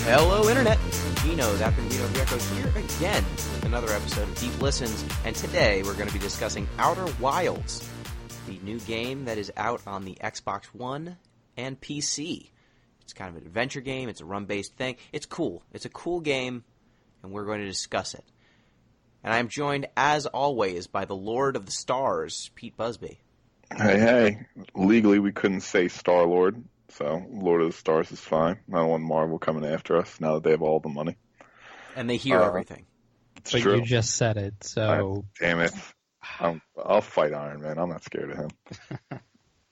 Hello, Internet. Gino, that Gino Greco here again with another episode of Deep Listens, and today we're going to be discussing Outer Wilds, the new game that is out on the Xbox One and PC. It's kind of an adventure game. It's a run-based thing. It's cool. It's a cool game, and we're going to discuss it. And I'm joined, as always, by the Lord of the Stars, Pete Busby. Hey. Legally, we couldn't say Star-Lord, so Lord of the Stars is fine. I don't want Marvel coming after us now that they have all the money. And they hear everything. It's but true. You just said it, so... Damn it. I'll fight Iron Man. I'm not scared of him.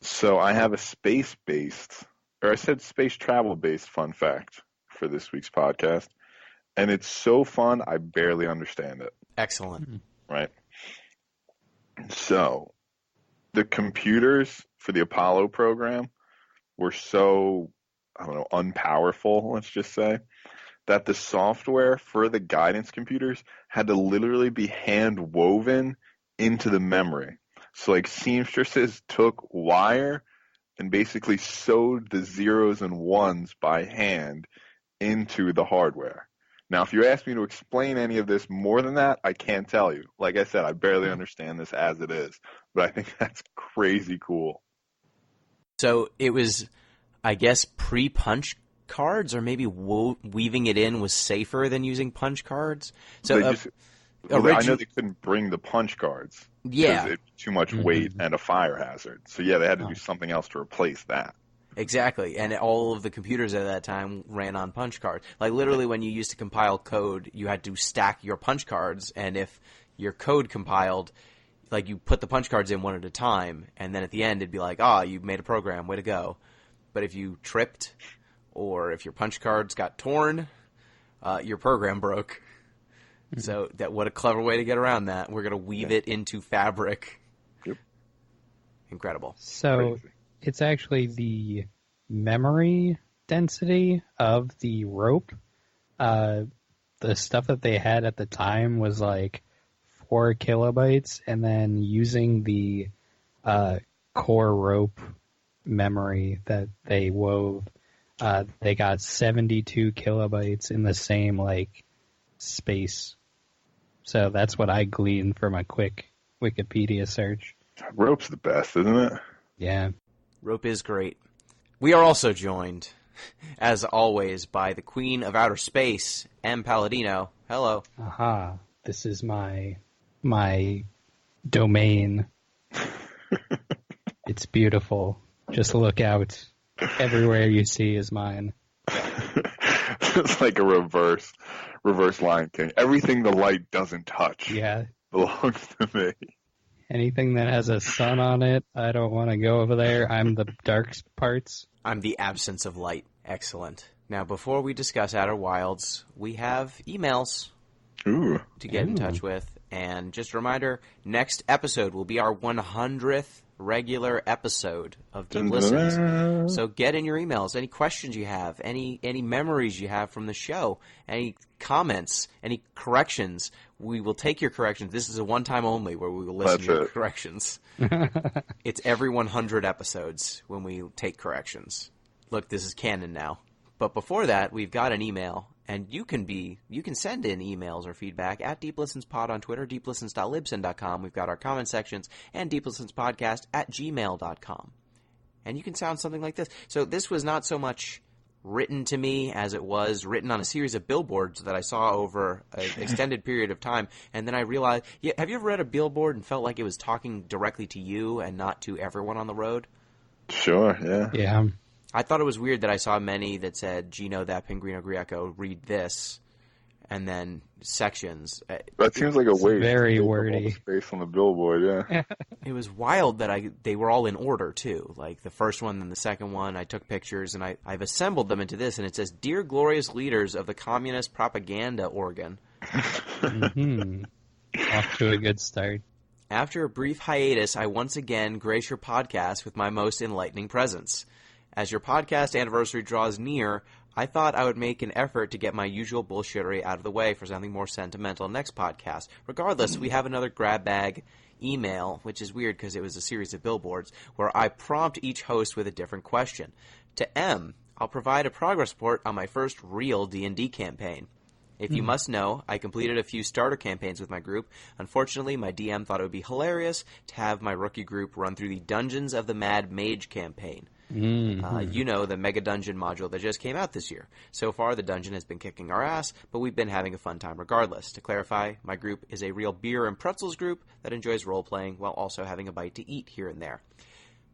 So I have a space-based, or I said space travel-based fun fact for this week's podcast. And it's so fun, I barely understand it. Excellent. Right? So, the computers for the Apollo program were so, unpowerful, let's just say, that the software for the guidance computers had to literally be hand-woven into the memory. So, seamstresses took wire and basically sewed the zeros and ones by hand into the hardware. Now, if you ask me to explain any of this more than that, I can't tell you. Like I said, I barely understand this as it is, but I think that's crazy cool. So it was, I guess, pre-punch cards, or maybe weaving it in was safer than using punch cards? So I know they couldn't bring the punch cards. Yeah. Because it's too much weight and a fire hazard. So, yeah, they had to do something else to replace that. Exactly, and all of the computers at that time ran on punch cards. Like, literally, when you used to compile code, you had to stack your punch cards, and if your code compiled, you put the punch cards in one at a time, and then at the end, it'd be like, you made a program, way to go. But if you tripped, or if your punch cards got torn, your program broke. So, what a clever way to get around that. We're going to weave it into fabric. Yep. Incredible. So... Crazy. It's actually the memory density of the rope. The stuff that they had at the time was 4 kilobytes, and then using the core rope memory that they wove, they got 72 kilobytes in the same space. So that's what I gleaned from a quick Wikipedia search. Rope's the best, isn't it? Yeah. Rope is great. We are also joined, as always, by the Queen of Outer Space, M. Palladino. Hello. Aha. This is my domain. It's beautiful. Just look out. Everywhere you see is mine. It's like a reverse Lion King. Everything the light doesn't touch belongs to me. Anything that has a sun on it, I don't want to go over there. I'm the dark parts. I'm the absence of light. Excellent. Now, before we discuss Outer Wilds, we have emails to get in touch with. And just a reminder, next episode will be our 100th regular episode of Deep Listens. So get in your emails. Any questions you have, any memories you have from the show, any comments, any corrections. We will take your corrections. This is a one-time only where we will listen to your corrections. It's every 100 episodes when we take corrections. Look, this is canon now. But before that, we've got an email, and you can send in emails or feedback at DeepListensPod on Twitter, deeplistens.libsyn.com. We've got our comment sections, and deeplistenspodcast@gmail.com. And you can sound something like this. So this was not so much written to me as it was written on a series of billboards that I saw over an extended period of time. And then I realized, have you ever read a billboard and felt like it was talking directly to you and not to everyone on the road? Sure, yeah. Yeah. I thought it was weird that I saw many that said, Gino, that Pinguino Greco, read this, and then sections. That seems like a waste. Very to take up wordy. all the space on the billboard, yeah. It was wild that they were all in order, too. Like the first one, then the second one, I took pictures, and I've assembled them into this, and it says, Dear glorious leaders of the communist propaganda organ. Mm-hmm. Off to a good start. After a brief hiatus, I once again grace your podcast with my most enlightening presence. As your podcast anniversary draws near, I thought I would make an effort to get my usual bullshittery out of the way for something more sentimental next podcast. Regardless, we have another grab bag email, which is weird because it was a series of billboards, where I prompt each host with a different question. To M, I'll provide a progress report on my first real D&D campaign. If you must know, I completed a few starter campaigns with my group. Unfortunately, my DM thought it would be hilarious to have my rookie group run through the Dungeons of the Mad Mage campaign. You know, the Mega Dungeon module that just came out this year. So far, the dungeon has been kicking our ass, but we've been having a fun time regardless. To clarify, my group is a real beer and pretzels group that enjoys role-playing while also having a bite to eat here and there.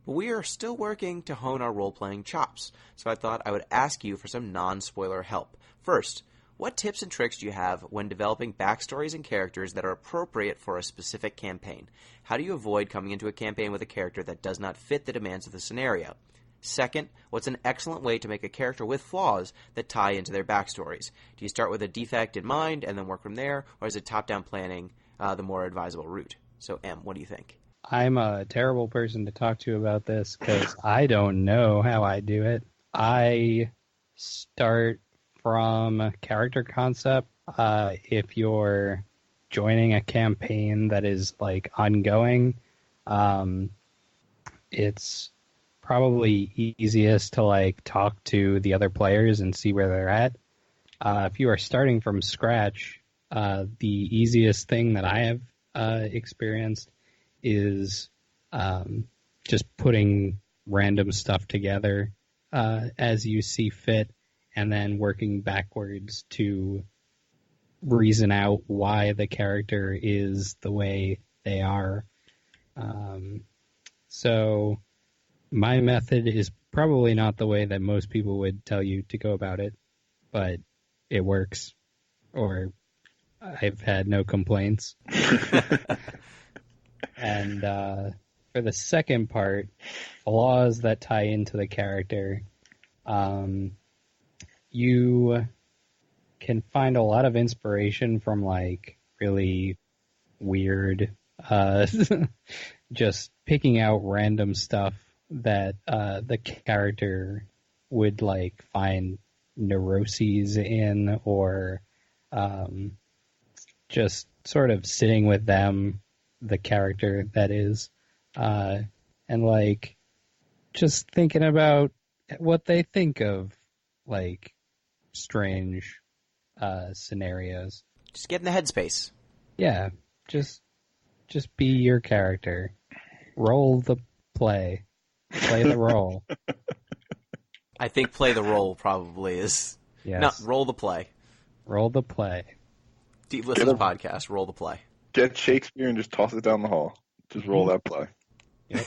But we are still working to hone our role-playing chops, so I thought I would ask you for some non-spoiler help. First, what tips and tricks do you have when developing backstories and characters that are appropriate for a specific campaign? How do you avoid coming into a campaign with a character that does not fit the demands of the scenario? Second, what's an excellent way to make a character with flaws that tie into their backstories? Do you start with a defect in mind and then work from there, or is it top-down planning the more advisable route? So, Em, what do you think? I'm a terrible person to talk to about this because I don't know how I do it. I start from character concept. If you're joining a campaign that is like ongoing, it's probably easiest to like talk to the other players and see where they're at. If you are starting from scratch, the easiest thing that I have experienced is just putting random stuff together as you see fit, and then working backwards to reason out why the character is the way they are. So my method is probably not the way that most people would tell you to go about it, but it works, or I've had no complaints. And for the second part, flaws that tie into the character, you can find a lot of inspiration from like really weird, just picking out random stuff that the character would like find neuroses in, or just sort of sitting with them, the character that is, and like just thinking about what they think of like strange scenarios. Just get in the headspace. Yeah, just be your character. Roll the play. Play the role. I think play the role probably is... Yes. No, roll the play. Roll the play. Deep Listens podcast, roll the play. Get Shakespeare and just toss it down the hall. Just roll that play. Yep.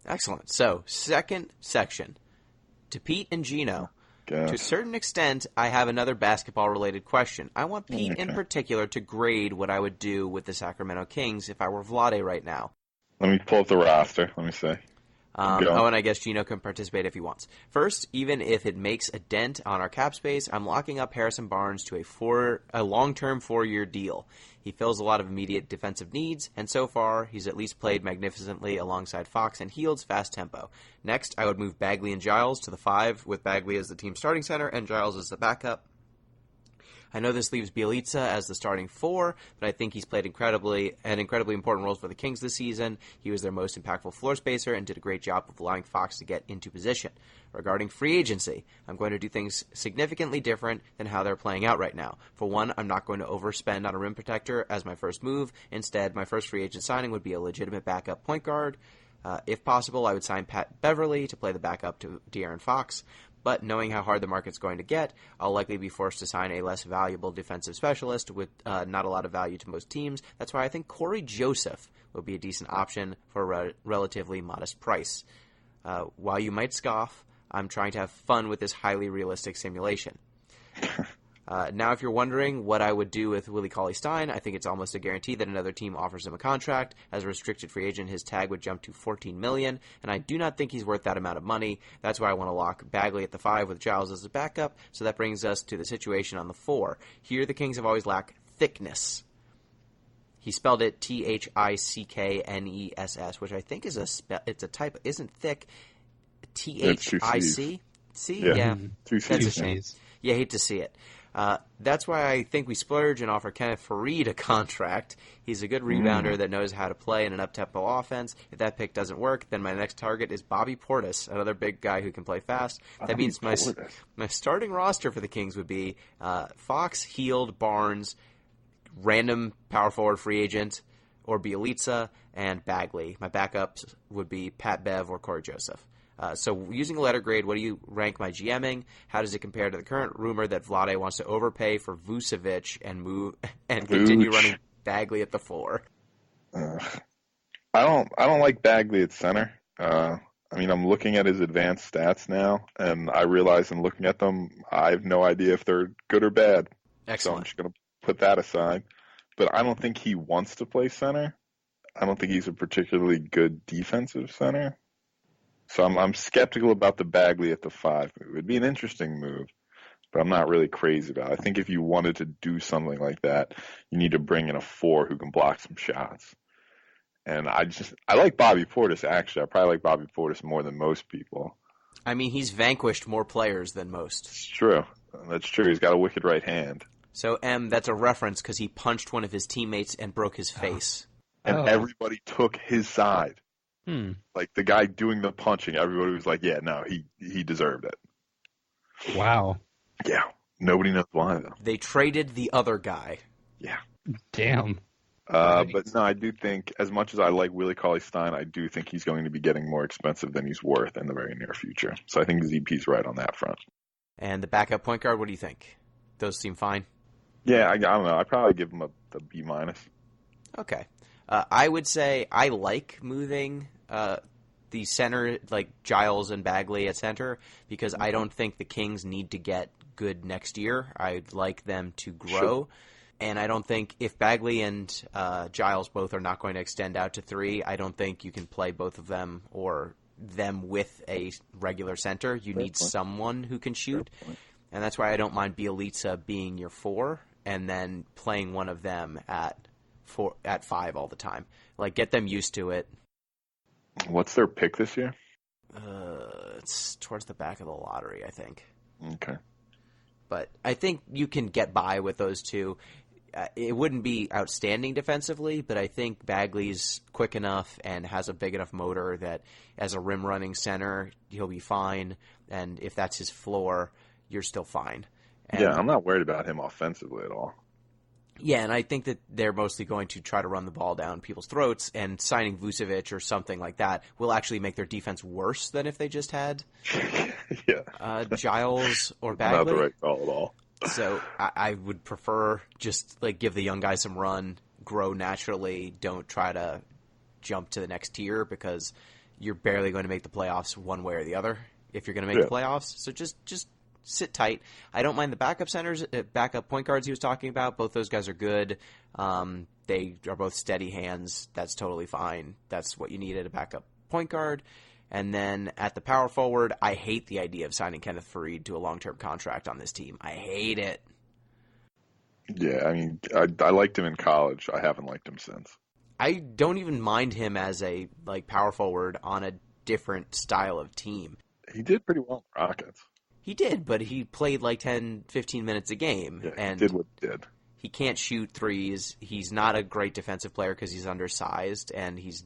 Excellent. So, second section. To Pete and Gino. To a certain extent, I have another basketball-related question. I want Pete in particular to grade what I would do with the Sacramento Kings if I were Vlade right now. Let me pull up the roster. Let me see. And I guess Gino can participate if he wants. First, even if it makes a dent on our cap space, I'm locking up Harrison Barnes to a long-term 4-year deal. He fills a lot of immediate defensive needs, and so far, he's at least played magnificently alongside Fox and Hield's fast tempo. Next, I would move Bagley and Giles to the 5, with Bagley as the team's starting center and Giles as the backup. I know this leaves Bjelica as the starting 4, but I think he's played incredibly important roles for the Kings this season. He was their most impactful floor spacer and did a great job of allowing Fox to get into position. Regarding free agency, I'm going to do things significantly different than how they're playing out right now. For one, I'm not going to overspend on a rim protector as my first move. Instead, my first free agent signing would be a legitimate backup point guard. If possible, I would sign Pat Beverly to play the backup to De'Aaron Fox. But knowing how hard the market's going to get, I'll likely be forced to sign a less valuable defensive specialist with not a lot of value to most teams. That's why I think Corey Joseph would be a decent option for a relatively modest price. While you might scoff, I'm trying to have fun with this highly realistic simulation. Now, if you're wondering what I would do with Willie Cauley-Stein, I think it's almost a guarantee that another team offers him a contract. As a restricted free agent, his tag would jump to $14 million, and I do not think he's worth that amount of money. That's why I want to lock Bagley at the 5 with Giles as a backup, so that brings us to the situation on the 4. Here, the Kings have always lacked thickness. He spelled it Thickness, which I think is it's a type. Isn't thick Thic? See? Yeah. Yeah. Two That's a C's. shame. You hate to see it. That's why I think we splurge and offer Kenneth Faried a contract. He's a good rebounder that knows how to play in an up-tempo offense. If that pick doesn't work, then my next target is Bobby Portis, another big guy who can play fast. That means my starting roster for the Kings would be Fox, Hield, Barnes, random power forward free agent, or Bielitsa, and Bagley. My backups would be Pat Bev or Corey Joseph. So using a letter grade, what do you rank my GMing? How does it compare to the current rumor that Vlade wants to overpay for Vucevic and continue running Bagley at the 4? I don't like Bagley at center. I'm looking at his advanced stats now, and I realize in looking at them, I have no idea if they're good or bad. Excellent. So I'm just going to put that aside. But I don't think he wants to play center. I don't think he's a particularly good defensive center. So I'm skeptical about the Bagley at the 5. It would be an interesting move, but I'm not really crazy about it. I think if you wanted to do something like that, you need to bring in a 4 who can block some shots. And I like Bobby Portis, actually. I probably like Bobby Portis more than most people. I mean, he's vanquished more players than most. It's true. That's true. He's got a wicked right hand. So, that's a reference because he punched one of his teammates and broke his face. And everybody took his side. Like the guy doing the punching, everybody was like, yeah, no, he deserved it. Wow. Yeah. Nobody knows why, though. They traded the other guy. Yeah. Damn. But no, I do think, as much as I like Willie Cauley-Stein, I do think he's going to be getting more expensive than he's worth in the very near future. So I think ZP's right on that front. And the backup point guard, what do you think? Those seem fine? Yeah, I don't know. I'd probably give him a B-. Okay. I would say I like moving the center, like Giles and Bagley at center, because I don't think the Kings need to get good next year. I'd like them to grow. Sure. And I don't think if Bagley and Giles both are not going to extend out to 3, I don't think you can play both of them or them with a regular center. You need someone who can shoot. And that's why I don't mind Bielitsa being your 4 and then playing one of them at 5 all the time. Like, get them used to it. What's their pick this year? It's towards the back of the lottery, I think. Okay. But I think you can get by with those two. It wouldn't be outstanding defensively, but I think Bagley's quick enough and has a big enough motor that as a rim-running center, he'll be fine. And if that's his floor, you're still fine. And yeah, I'm not worried about him offensively at all. Yeah, and I think that they're mostly going to try to run the ball down people's throats, and signing Vucevic or something like that will actually make their defense worse than if they just had Giles or Bagley. Not the right call at all. So I would prefer just like give the young guys some run, grow naturally. Don't try to jump to the next tier because you're barely going to make the playoffs one way or the other if you're going to make the playoffs. So just sit tight. I don't mind the backup centers, backup point guards he was talking about. Both those guys are good. They are both steady hands. That's totally fine. That's what you need at a backup point guard. And then at the power forward, I hate the idea of signing Kenneth Faried to a long-term contract on this team. I hate it. Yeah, I mean, I liked him in college. I haven't liked him since. I don't even mind him as a power forward on a different style of team. He did pretty well in Rockets. He did, but he played 10, 15 minutes a game. Yeah, and he did what he did. He can't shoot threes. He's not a great defensive player because he's undersized, and he's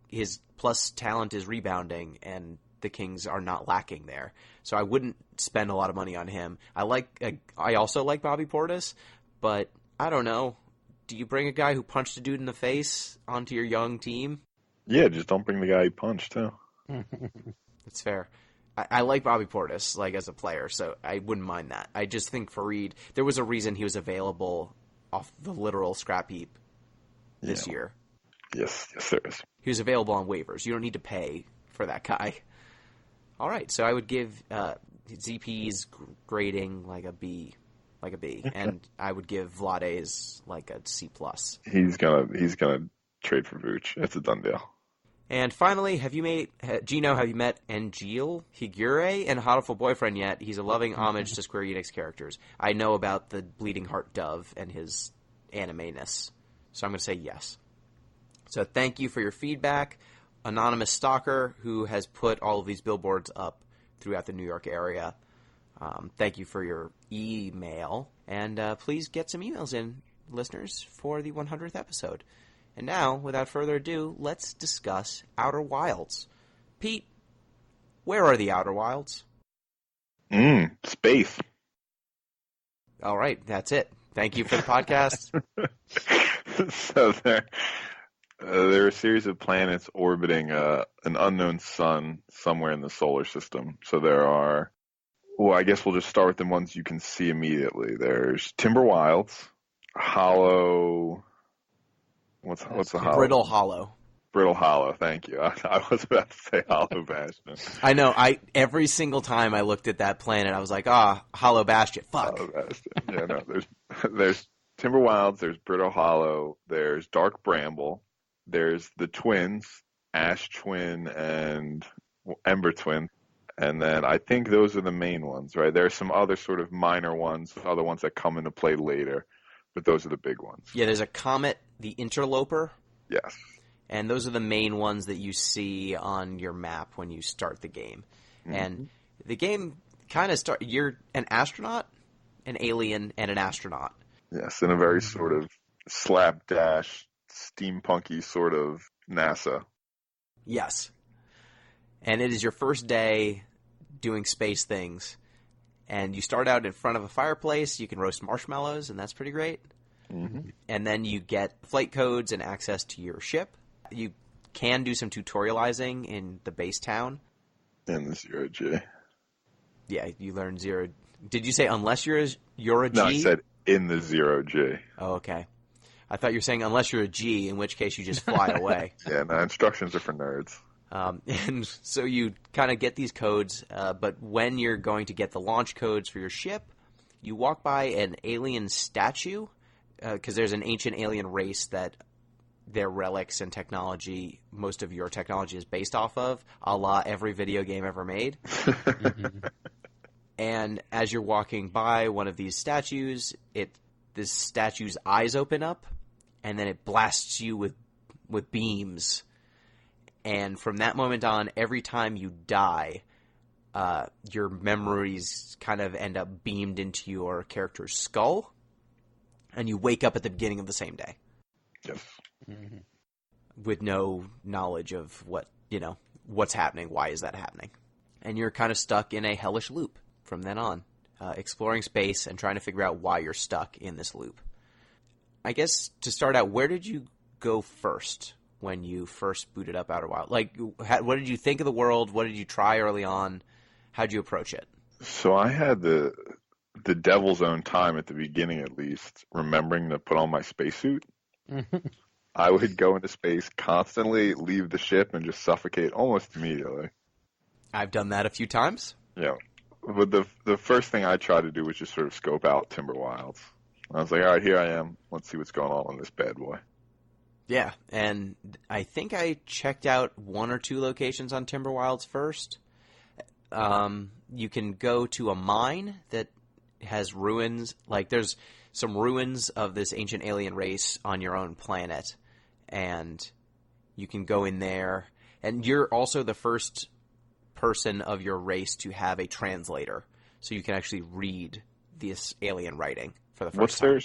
his plus talent is rebounding, and the Kings are not lacking there. So I wouldn't spend a lot of money on him. I also like Bobby Portis, but I don't know. Do you bring a guy who punched a dude in the face onto your young team? Yeah, just don't bring the guy he punched, too. That's fair. I like Bobby Portis, as a player, so I wouldn't mind that. I just think Faried, there was a reason he was available off the literal scrap heap this year. Yes, there is. He was available on waivers. You don't need to pay for that guy. All right, so I would give ZP's grading a B, okay. And I would give Vlade's a C+. He's gonna trade for Vooch. It's a done deal. And finally, have you met Angel Higure and Hodful Boyfriend yet? He's a loving homage to Square Enix characters. I know about the Bleeding Heart Dove and his anime-ness, so I'm going to say yes. So thank you for your feedback, Anonymous Stalker, who has put all of these billboards up throughout the New York area. Thank you for your email, and please get some emails in, listeners, for the 100th episode. And now, without further ado, let's discuss Outer Wilds. Pete, where are the Outer Wilds? Space. All right, that's it. Thank you for the podcast. So there are a series of planets orbiting an unknown sun somewhere in the solar system. So there are, well, I guess we'll just start with the ones you can see immediately. There's Timber Wilds, Hollow. What's the Hollow? Brittle Hollow. Brittle Hollow, thank you. I was about to say Hollow Bastion. I know. Every single time I looked at that planet, I was like, Hollow Bastion. Fuck. Hollow Bastion. Yeah, no. There's Timber Wilds. There's Brittle Hollow. There's Dark Bramble. There's the twins, Ash Twin and Ember Twin. And then I think those are the main ones, right? There are some other sort of minor ones, other ones that come into play later, but those are the big ones. Yeah, there's a comet, the Interloper. Yes. And those are the main ones that you see on your map when you start the game. Mm-hmm. And the game kind of you're an astronaut, an alien, and an astronaut. Yes, in a very sort of slapdash, steampunky sort of NASA. Yes. And it is your first day doing space things. And you start out in front of a fireplace. You can roast marshmallows, and that's pretty great. Mm-hmm. And then you get flight codes and access to your ship. You can do some tutorializing in the base town. In the Zero G. Yeah, you learn Zero. Did you say unless you're a G? No, I said in the Zero G. Oh, okay. I thought you were saying unless you're a G, in which case you just fly away. Yeah, no, instructions are for nerds. And so you kind of get these codes, but when you're going to get the launch codes for your ship, you walk by an alien statue, because there's an ancient alien race that their relics and technology, most of your technology is based off of, a la every video game ever made. Mm-hmm. And as you're walking by one of these statues, this statue's eyes open up, and then it blasts you with beams. And from that moment on, every time you die, your memories kind of end up beamed into your character's skull, and you wake up at the beginning of the same day. Yes. Mm-hmm. With no knowledge of what's happening, why is that happening. And you're kind of stuck in a hellish loop from then on, exploring space and trying to figure out why you're stuck in this loop. I guess to start out, where did you go first when you first booted up Outer Wild? Like, what did you think of the world? What did you try early on? How'd you approach it? So I had the devil's own time at the beginning, at least, remembering to put on my spacesuit. I would go into space constantly, leave the ship, and just suffocate almost immediately. I've done that a few times. Yeah. But the first thing I tried to do was just sort of scope out Timber Wilds. I was like, all right, here I am. Let's see what's going on this bad boy. Yeah, and I think I checked out one or two locations on Timber Wilds first. You can go to a mine that has ruins. Like, there's some ruins of this ancient alien race on your own planet, and you can go in there. And you're also the first person of your race to have a translator, so you can actually read this alien writing for the first time.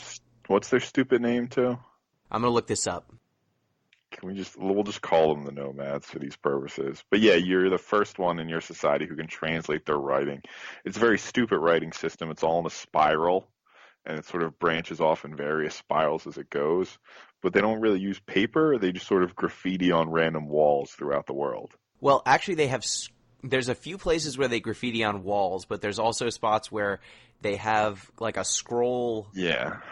What's their stupid name, too? I'm going to look this up. We'll just call them the nomads for these purposes. But yeah, you're the first one in your society who can translate their writing. It's a very stupid writing system. It's all in a spiral, and it sort of branches off in various spirals as it goes. But they don't really use paper. They just sort of graffiti on random walls throughout the world. Well, actually, there's a few places where they graffiti on walls, but there's also spots where they have like a scroll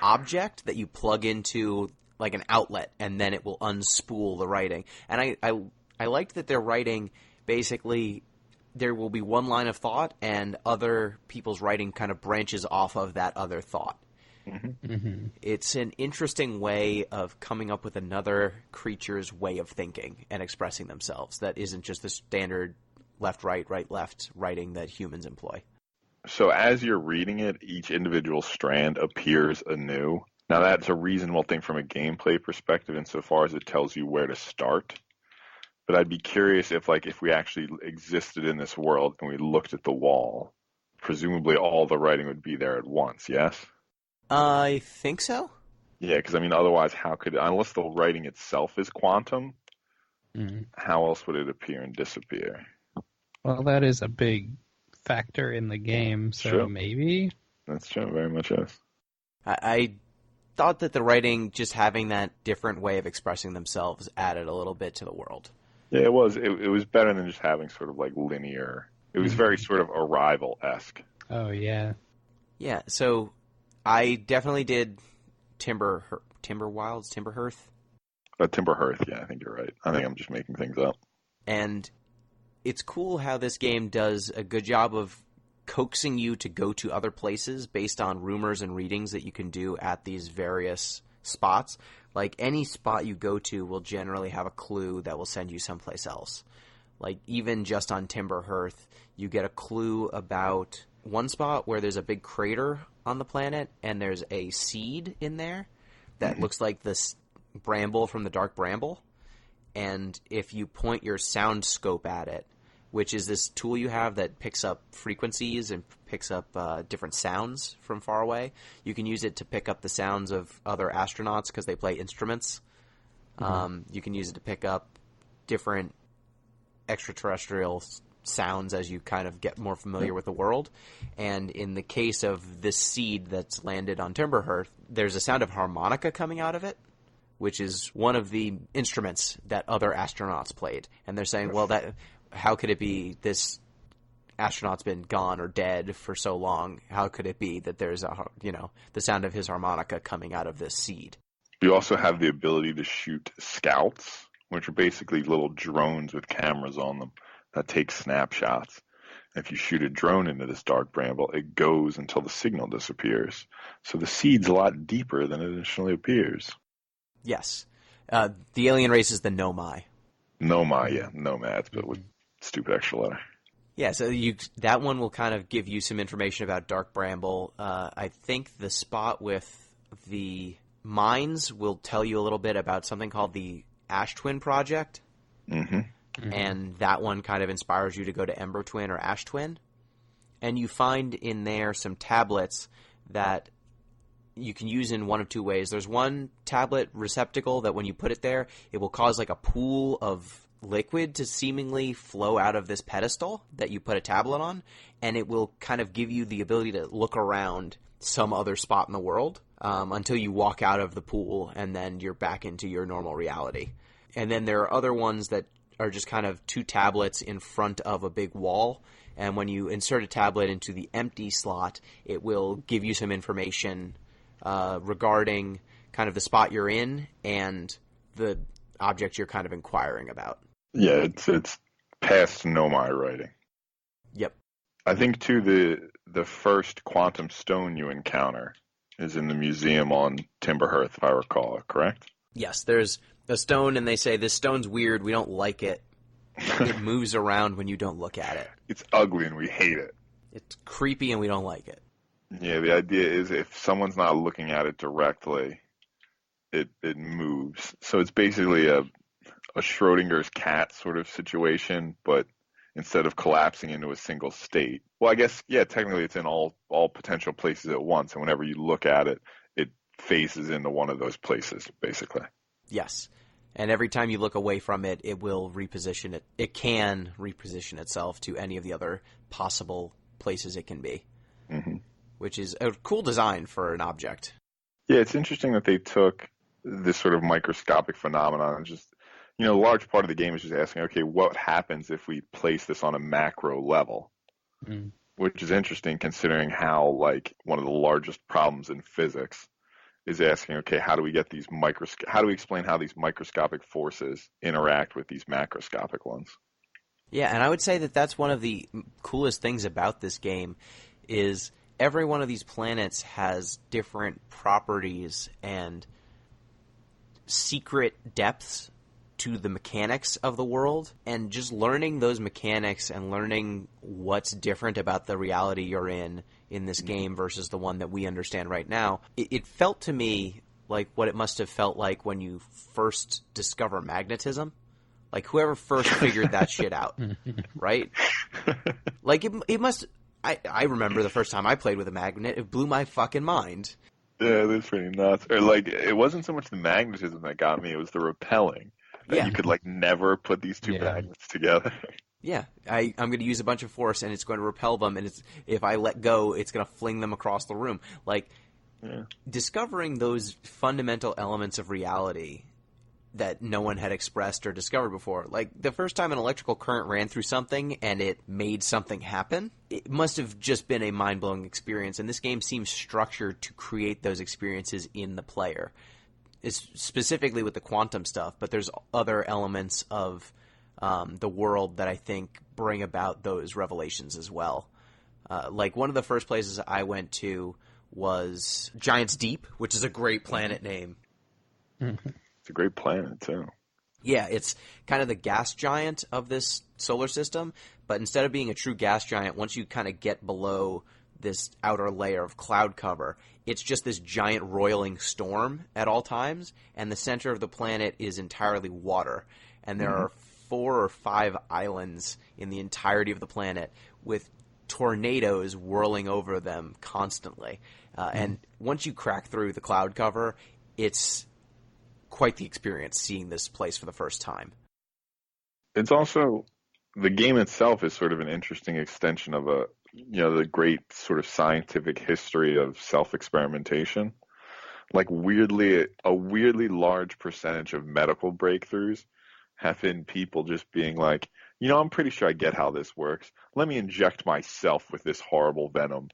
object that you plug into like an outlet, and then it will unspool the writing. And I liked that their writing, basically, there will be one line of thought, and other people's writing kind of branches off of that other thought. Mm-hmm. Mm-hmm. It's an interesting way of coming up with another creature's way of thinking and expressing themselves that isn't just the standard left, right, left writing that humans employ. So as you're reading it, each individual strand appears anew. Now, that's a reasonable thing from a gameplay perspective insofar as it tells you where to start. But I'd be curious if we actually existed in this world and we looked at the wall, presumably all the writing would be there at once, yes? I think so. Yeah, because I mean, otherwise, how could, unless the writing itself is quantum, how else would it appear and disappear? Well, that is a big factor in the game, so True. maybe. That's true, very much is. I thought that the writing, just having that different way of expressing themselves, added a little bit to the world. Yeah, it was. It was better than just having sort of like linear. It was very sort of Arrival-esque. Oh, yeah. Yeah, so I definitely did Timberhearth. Timberhearth, yeah, I think you're right. I think I'm just making things up. And it's cool how this game does a good job of coaxing you to go to other places based on rumors and readings that you can do at these various spots. Like, any spot you go to will generally have a clue that will send you someplace else. Like, even just on Timberhearth, you get a clue about one spot where there's a big crater on the planet, and there's a seed in there that looks like this bramble from the Dark Bramble. And if you point your sound scope at it, which is this tool you have that picks up frequencies and picks up different sounds from far away, you can use it to pick up the sounds of other astronauts because they play instruments. You can use it to pick up different extraterrestrial sounds as you kind of get more familiar with the world. And in the case of this seed that's landed on Timberhearth, there's a sound of harmonica coming out of it, which is one of the instruments that other astronauts played. And they're saying, well, how could it be this astronaut's been gone or dead for so long? How could it be that there's the sound of his harmonica coming out of this seed? You also have the ability to shoot scouts, which are basically little drones with cameras on them that take snapshots. If you shoot a drone into this Dark Bramble, it goes until the signal disappears. So the seed's a lot deeper than it initially appears. Yes. The alien race is the Nomai. Nomai, yeah. Nomads, but with stupid extra letter. Yeah, so that one will kind of give you some information about Dark Bramble. I think the spot with the mines will tell you a little bit about something called the Ash Twin Project. And that one kind of inspires you to go to Ember Twin or Ash Twin. And you find in there some tablets that you can use in one of two ways. There's one tablet receptacle that when you put it there, it will cause like a pool of liquid to seemingly flow out of this pedestal that you put a tablet on, and it will kind of give you the ability to look around some other spot in the world until you walk out of the pool, and then you're back into your normal reality. And then there are other ones that are just kind of two tablets in front of a big wall, and when you insert a tablet into the empty slot, it will give you some information regarding kind of the spot you're in and the object you're kind of inquiring about. Yeah, it's past Nomai writing. Yep. I think, too, the first quantum stone you encounter is in the museum on Timberhearth, if I recall, correct? Yes, there's a stone, and they say, this stone's weird, we don't like it. It moves around when you don't look at it. It's ugly, and we hate it. It's creepy, and we don't like it. Yeah, the idea is if someone's not looking at it directly, it moves. So it's basically a Schrodinger's cat sort of situation, but instead of collapsing into a single state. Well, I guess, yeah, technically it's in all potential places at once, and whenever you look at it, it phases into one of those places, basically. Yes. And every time you look away from it, it will reposition it. It can reposition itself to any of the other possible places it can be, which is a cool design for an object. Yeah, it's interesting that they took this sort of microscopic phenomenon and just, a large part of the game is just asking, okay, what happens if we place this on a macro level? Which is interesting considering how, like, one of the largest problems in physics is asking, okay, how do we explain how these microscopic forces interact with these macroscopic ones? Yeah, and I would say that that's one of the coolest things about this game is every one of these planets has different properties and secret depths to the mechanics of the world, and just learning those mechanics and learning what's different about the reality you're in this game versus the one that we understand right now, it felt to me like what it must have felt like when you first discover magnetism. Like whoever first figured that shit out, right? Like it must I remember the first time I played with a magnet, it blew my fucking mind. Yeah, that's pretty nuts. Or like, it wasn't so much the magnetism that got me; it was the repelling. That Yeah. you could like never put these two Yeah. magnets together. Yeah, I'm going to use a bunch of force, and it's going to repel them, and if I let go, it's going to fling them across the room. Like, Yeah. discovering those fundamental elements of reality that no one had expressed or discovered before. Like, the first time an electrical current ran through something and it made something happen, it must have just been a mind-blowing experience, and this game seems structured to create those experiences in the player. It's specifically with the quantum stuff, but there's other elements of the world that I think bring about those revelations as well. Like, one of the first places I went to was Giant's Deep, which is a great planet name. It's a great planet too. Yeah, it's kind of the gas giant of this solar system, but instead of being a true gas giant, once you kind of get below this outer layer of cloud cover, it's just this giant roiling storm at all times, and the center of the planet is entirely water. And there are 4 or 5 islands in the entirety of the planet with tornadoes whirling over them constantly. And once you crack through the cloud cover, it's quite the experience seeing this place for the first time. It's also, the game itself is sort of an interesting extension of the great sort of scientific history of self-experimentation. Like, a weirdly large percentage of medical breakthroughs have been people just being like, I'm pretty sure I get how this works. Let me inject myself with this horrible venom,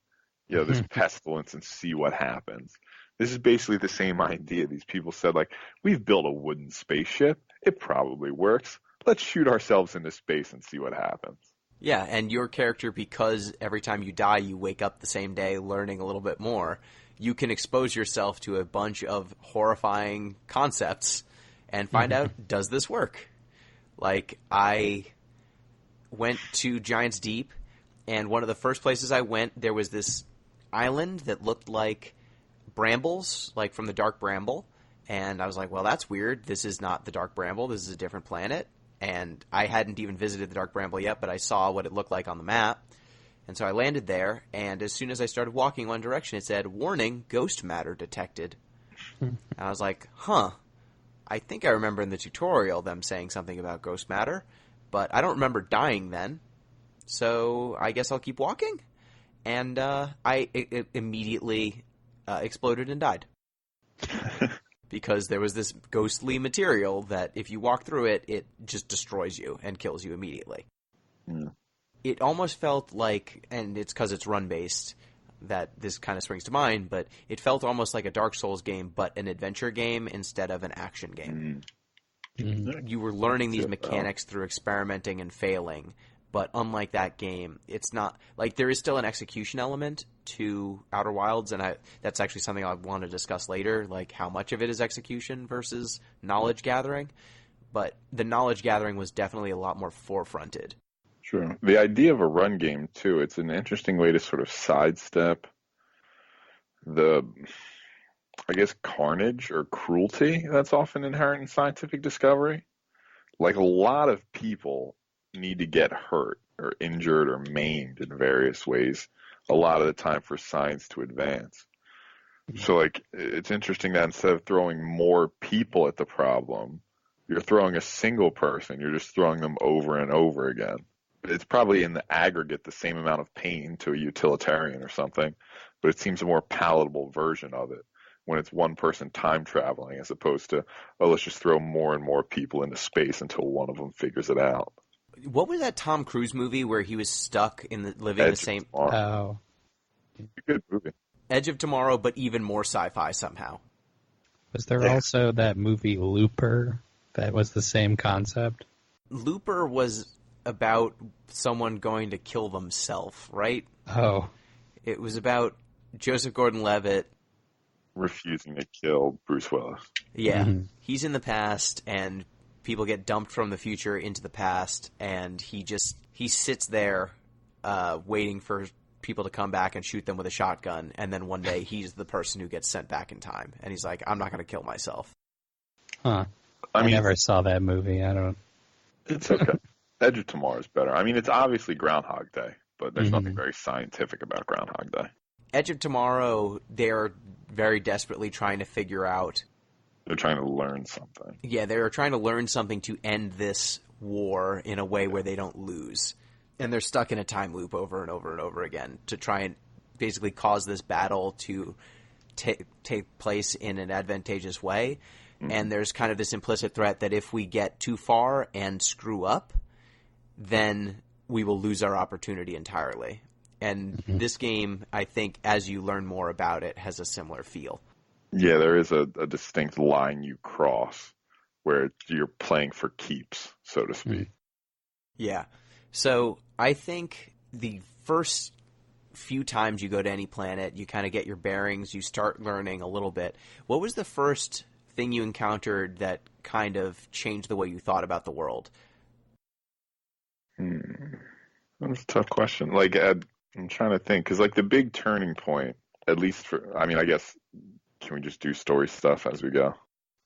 this pestilence, and see what happens. This is basically the same idea. These people said, like, we've built a wooden spaceship. It probably works. Let's shoot ourselves into space and see what happens. Yeah, and your character, because every time you die, you wake up the same day learning a little bit more, you can expose yourself to a bunch of horrifying concepts and find out, does this work? Like, I went to Giant's Deep, and one of the first places I went, there was this island that looked like brambles, like from the Dark Bramble, and I was like, well, that's weird. This is not the Dark Bramble. This is a different planet, and I hadn't even visited the Dark Bramble yet, but I saw what it looked like on the map, and so I landed there, and as soon as I started walking one direction, it said, warning, ghost matter detected. And I was like, I think I remember in the tutorial them saying something about ghost matter, but I don't remember dying then, so I guess I'll keep walking. And I immediately exploded and died. Because there was this ghostly material that if you walk through it, it just destroys you and kills you immediately. Mm. It almost felt like, and it's because it's run-based that this kind of springs to mind, but it felt almost like a Dark Souls game, but an adventure game instead of an action game. You were learning these mechanics through experimenting and failing, but unlike that game, it's not like there is still an execution element to Outer Wilds, and that's actually something I want to discuss later, like how much of it is execution versus knowledge gathering. But the knowledge gathering was definitely a lot more forefronted. Sure. The idea of a run game, too, it's an interesting way to sort of sidestep the, I guess, carnage or cruelty that's often inherent in scientific discovery. Like, a lot of people need to get hurt or injured or maimed in various ways a lot of the time for science to advance. So, like, it's interesting that instead of throwing more people at the problem, you're throwing a single person. You're just throwing them over and over again. It's probably in the aggregate the same amount of pain to a utilitarian or something, but it seems a more palatable version of it when it's one person time traveling as opposed to, let's just throw more and more people into space until one of them figures it out. What was that Tom Cruise movie where he was stuck in living Edge the same... Oh. Good movie. Edge of Tomorrow, but even more sci-fi somehow. Was there also that movie Looper that was the same concept? Looper was about someone going to kill themselves, right? Oh. It was about Joseph Gordon-Levitt refusing to kill Bruce Willis. Yeah. He's in the past, and people get dumped from the future into the past, and he sits there waiting for people to come back and shoot them with a shotgun, and then one day he's the person who gets sent back in time, and he's like, I'm not going to kill myself. Huh. I mean, never saw that movie. I don't... It's okay. Edge of Tomorrow is better. I mean, it's obviously Groundhog Day. but there's nothing very scientific about Groundhog Day. Edge of Tomorrow, they're very desperately trying to figure out. They're trying to learn something. Yeah, they're trying to learn something to end this war in a way where they don't lose. And they're stuck in a time loop over and over and over again to try and basically cause this battle to take place in an advantageous way. Mm-hmm. And there's kind of this implicit threat that if we get too far and screw up, then we will lose our opportunity entirely. And this game, I think, as you learn more about it, has a similar feel. Yeah, there is a distinct line you cross where you're playing for keeps, so to speak. Yeah. So I think the first few times you go to any planet, you kind of get your bearings, you start learning a little bit. What was the first thing you encountered that kind of changed the way you thought about the world? That's a tough question. Like, I'm trying to think, because like the big turning point, at least for, I mean, I guess, can we just do story stuff as we go?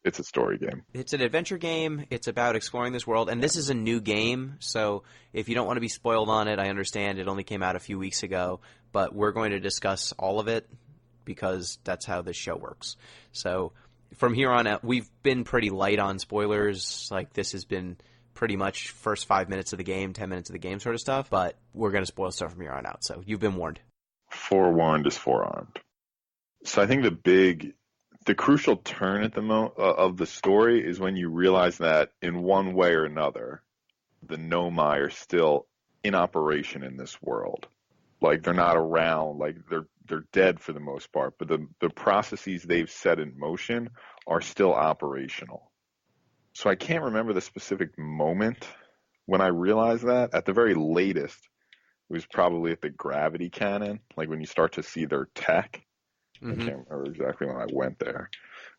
It's a story game. It's an adventure game. It's about exploring this world, and this is a new game, so if you don't want to be spoiled on it, I understand. It only came out a few weeks ago, but we're going to discuss all of it because that's how this show works. So from here on out, we've been pretty light on spoilers. Like, this has been pretty much first 5 minutes of the game, 10 minutes of the game sort of stuff, but we're going to spoil stuff from here on out, so you've been warned. Forewarned is forearmed. So I think the crucial turn at the of the story is when you realize that in one way or another, the Nomai are still in operation in this world. Like, they're not around, like they're dead for the most part, but the processes they've set in motion are still operational. So I can't remember the specific moment when I realized that. At the very latest, it was probably at the gravity cannon, like when you start to see their tech. I can't remember exactly when I went there.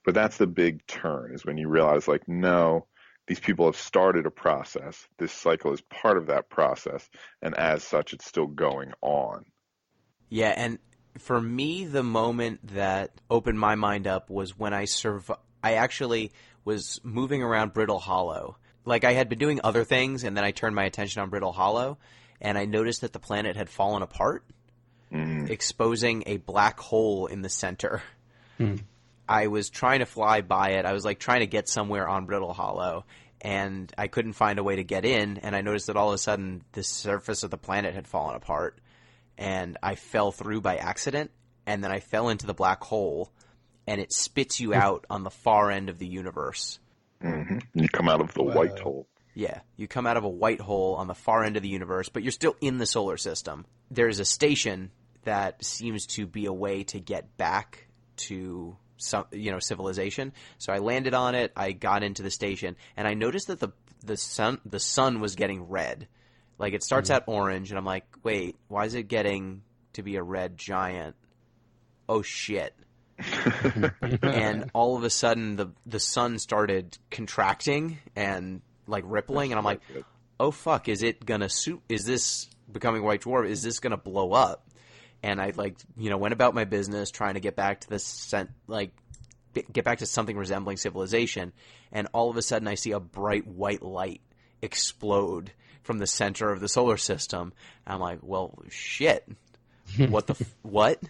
But that's the big turn, is when you realize, like, no, these people have started a process. This cycle is part of that process, and as such, it's still going on. Yeah, and for me, the moment that opened my mind up was when I actually was moving around Brittle Hollow. Like, I had been doing other things, and then I turned my attention on Brittle Hollow, and I noticed that the planet had fallen apart. Exposing a black hole in the center. I was trying to fly by it. I was like trying to get somewhere on Brittle Hollow, and I couldn't find a way to get in, and I noticed that all of a sudden the surface of the planet had fallen apart, and I fell through by accident, and then I fell into the black hole, and it spits you out on the far end of the universe. You come out of the white hole. Yeah, you come out of a white hole on the far end of the universe, but you're still in the solar system. There's a station that seems to be a way to get back to some, civilization. So I landed on it, I got into the station, and I noticed that the sun was getting red. Like, it starts out orange, and I'm like, wait, why is it getting to be a red giant? Oh shit. And all of a sudden the sun started contracting and like rippling, and I'm like, oh fuck, is this becoming a white dwarf? Is this gonna blow up? And I went about my business trying to get back to get back to something resembling civilization, and all of a sudden I see a bright white light explode from the center of the solar system. And I'm like, well, shit. What the what?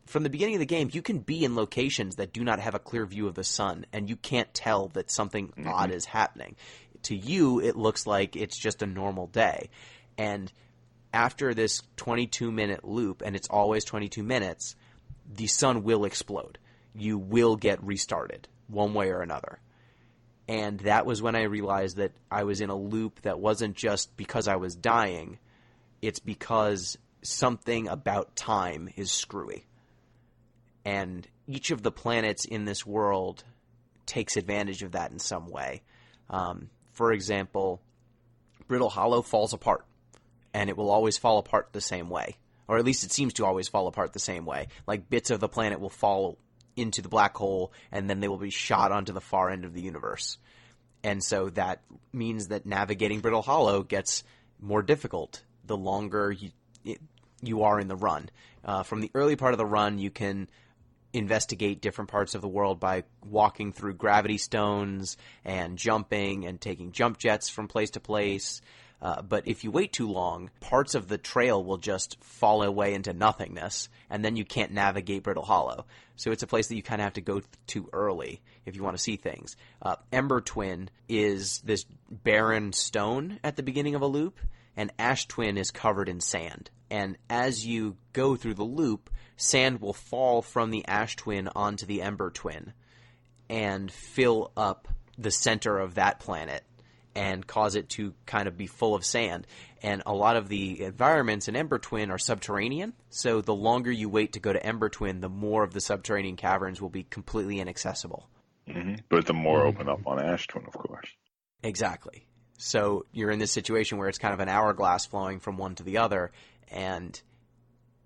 From the beginning of the game, you can be in locations that do not have a clear view of the sun, and you can't tell that something odd is happening. To you, it looks like it's just a normal day. And after this 22-minute loop, and it's always 22 minutes, the sun will explode. You will get restarted, one way or another. And that was when I realized that I was in a loop that wasn't just because I was dying. It's because something about time is screwy. And each of the planets in this world takes advantage of that in some way. For example, Brittle Hollow falls apart, and it will always fall apart the same way. Or at least it seems to always fall apart the same way. Like, bits of the planet will fall into the black hole, and then they will be shot onto the far end of the universe. And so that means that navigating Brittle Hollow gets more difficult the longer you are in the run. From the early part of the run, you can investigate different parts of the world by walking through gravity stones and jumping and taking jump jets from place to place. But if you wait too long, parts of the trail will just fall away into nothingness, and then you can't navigate Brittle Hollow. So it's a place that you kind of have to go to early if you want to see things. Ember Twin is this barren stone at the beginning of a loop, and Ash Twin is covered in sand. And as you go through the loop, sand will fall from the Ash Twin onto the Ember Twin and fill up the center of that planet and cause it to kind of be full of sand. And a lot of the environments in Ember Twin are subterranean, so the longer you wait to go to Ember Twin, the more of the subterranean caverns will be completely inaccessible. Mm-hmm. But the more open up on Ash Twin, of course. Exactly. So you're in this situation where it's kind of an hourglass flowing from one to the other, and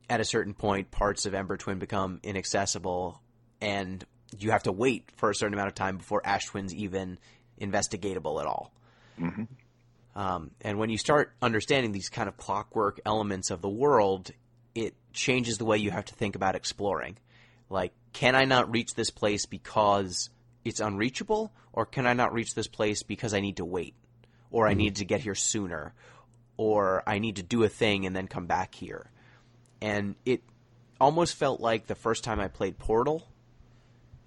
at a certain point, parts of Ember Twin become inaccessible, and you have to wait for a certain amount of time before Ash Twin's even investigatable at all. Mm-hmm. And when you start understanding these kind of clockwork elements of the world, it changes the way you have to think about exploring. Like, can I not reach this place because it's unreachable, or can I not reach this place because I need to wait, or I need to get here sooner, or I need to do a thing and then come back here? And it almost felt like the first time I played Portal,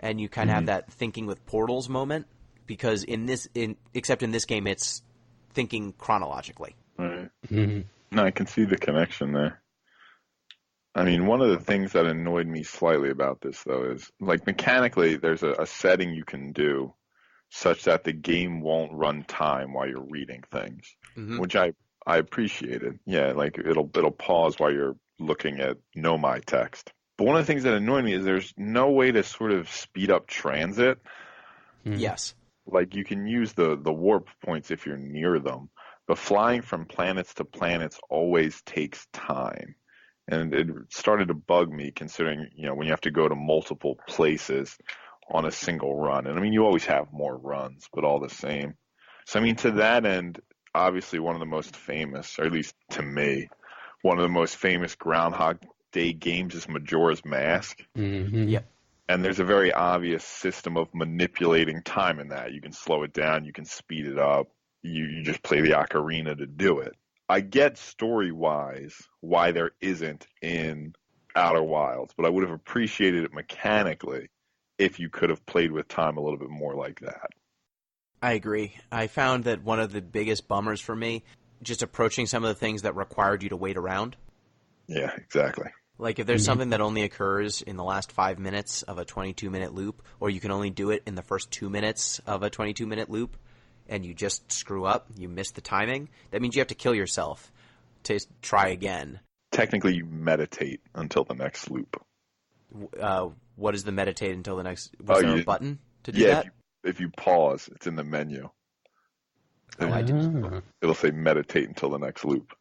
and you kind of have that thinking with portals moment, because except in this game, it's thinking chronologically. Right. Mm-hmm. No, I can see the connection there. I mean, one of the things that annoyed me slightly about this, though, is, like, mechanically, there's a setting you can do such that the game won't run time while you're reading things, which I appreciated. Yeah, like, it'll pause while you're looking at Nomai text. But one of the things that annoyed me is there's no way to sort of speed up transit. Yes. Like, you can use the warp points if you're near them, but flying from planets to planets always takes time. And it started to bug me, considering, when you have to go to multiple places on a single run. And I mean, you always have more runs, but all the same. So, I mean, to that end, obviously one of the most famous, or at least to me, one of the most famous Groundhog Day games is Majora's Mask. Mm-hmm. Yep. And there's a very obvious system of manipulating time in that. You can slow it down, you can speed it up, you just play the ocarina to do it. I get story-wise why there isn't in Outer Wilds, but I would have appreciated it mechanically if you could have played with time a little bit more like that. I agree. I found that one of the biggest bummers for me, just approaching some of the things that required you to wait around. Yeah, exactly. Like, if there's something that only occurs in the last 5 minutes of a 22-minute loop, or you can only do it in the first 2 minutes of a 22-minute loop, and you just screw up, you miss the timing, that means you have to kill yourself to try again. Technically, you meditate until the next loop. What is the meditate until the next... Was there a button to do that? If you pause, it's in the menu. Oh, I didn't. It'll say meditate until the next loop.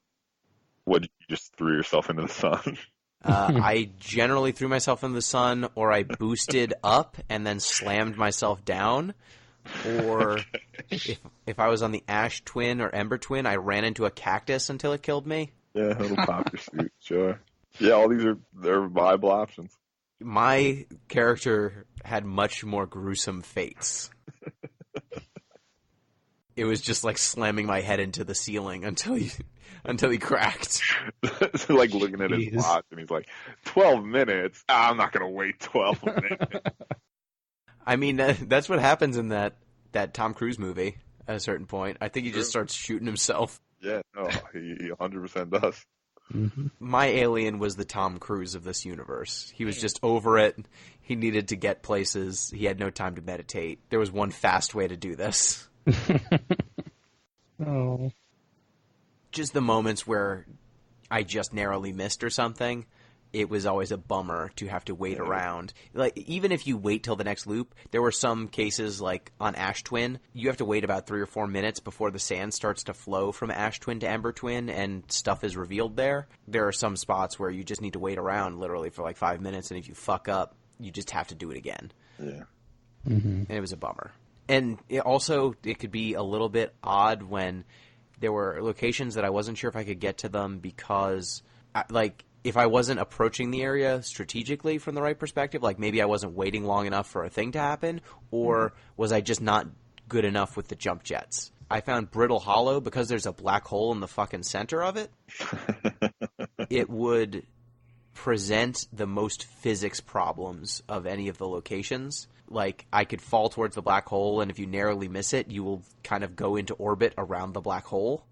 What, you just threw yourself into the sun? I generally threw myself in the sun, or I boosted up and then slammed myself down. Or if I was on the Ash Twin or Ember Twin, I ran into a cactus until it killed me. Yeah, it'll pop your suit, sure. Yeah, all these they're viable options. My character had much more gruesome fates. It was just like slamming my head into the ceiling until he cracked. Like looking at his watch, and he's like, 12 minutes? I'm not going to wait 12 minutes. I mean, that's what happens in that Tom Cruise movie at a certain point. I think he just starts shooting himself. Yeah, no, he 100% does. Mm-hmm. My alien was the Tom Cruise of this universe. He was just over it. He needed to get places. He had no time to meditate. There was one fast way to do this. Oh. Just the moments where I just narrowly missed or something, it was always a bummer to have to wait around. Like, even if you wait till the next loop, there were some cases, like on Ash Twin, you have to wait about 3 or 4 minutes before the sand starts to flow from Ash Twin to Ember Twin and stuff is revealed there. There are some spots where you just need to wait around literally for like 5 minutes, and if you fuck up, you just have to do it again. Yeah. Mm-hmm. And it was a bummer. And it could be a little bit odd when there were locations that I wasn't sure if I could get to them because, if I wasn't approaching the area strategically from the right perspective, like maybe I wasn't waiting long enough for a thing to happen, or was I just not good enough with the jump jets? I found Brittle Hollow, because there's a black hole in the fucking center of it, it would present the most physics problems of any of the locations. Like, I could fall towards the black hole, and if you narrowly miss it, you will kind of go into orbit around the black hole.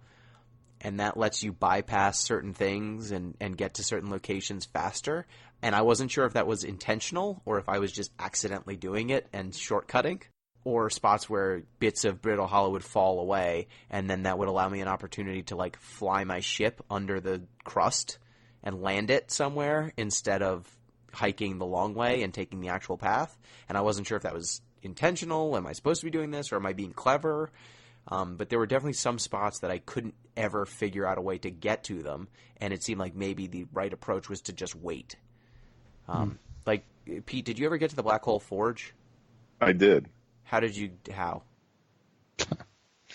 And that lets you bypass certain things and get to certain locations faster. And I wasn't sure if that was intentional or if I was just accidentally doing it and shortcutting. Or spots where bits of Brittle Hollow would fall away, and then that would allow me an opportunity to, like, fly my ship under the crust and land it somewhere instead of hiking the long way and taking the actual path. And I wasn't sure if that was intentional. Am I supposed to be doing this, or am I being clever? But there were definitely some spots that I couldn't ever figure out a way to get to them, and it seemed like maybe the right approach was to just wait. Like, Pete, did you ever get to the Black Hole Forge? I did. How?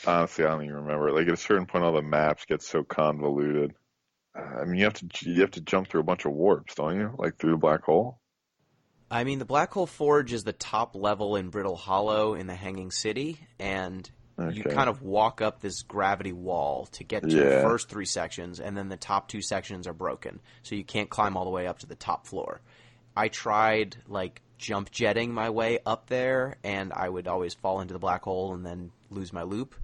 Honestly, I don't even remember. Like, at a certain point, all the maps get so convoluted. I mean, you have to jump through a bunch of warps, don't you? Like, through the black hole? I mean, the Black Hole Forge is the top level in Brittle Hollow in the Hanging City, and you kind of walk up this gravity wall to get to the first 3 sections, and then the top 2 sections are broken, so you can't climb all the way up to the top floor. I tried, like, jump jetting my way up there, and I would always fall into the black hole and then lose my loop.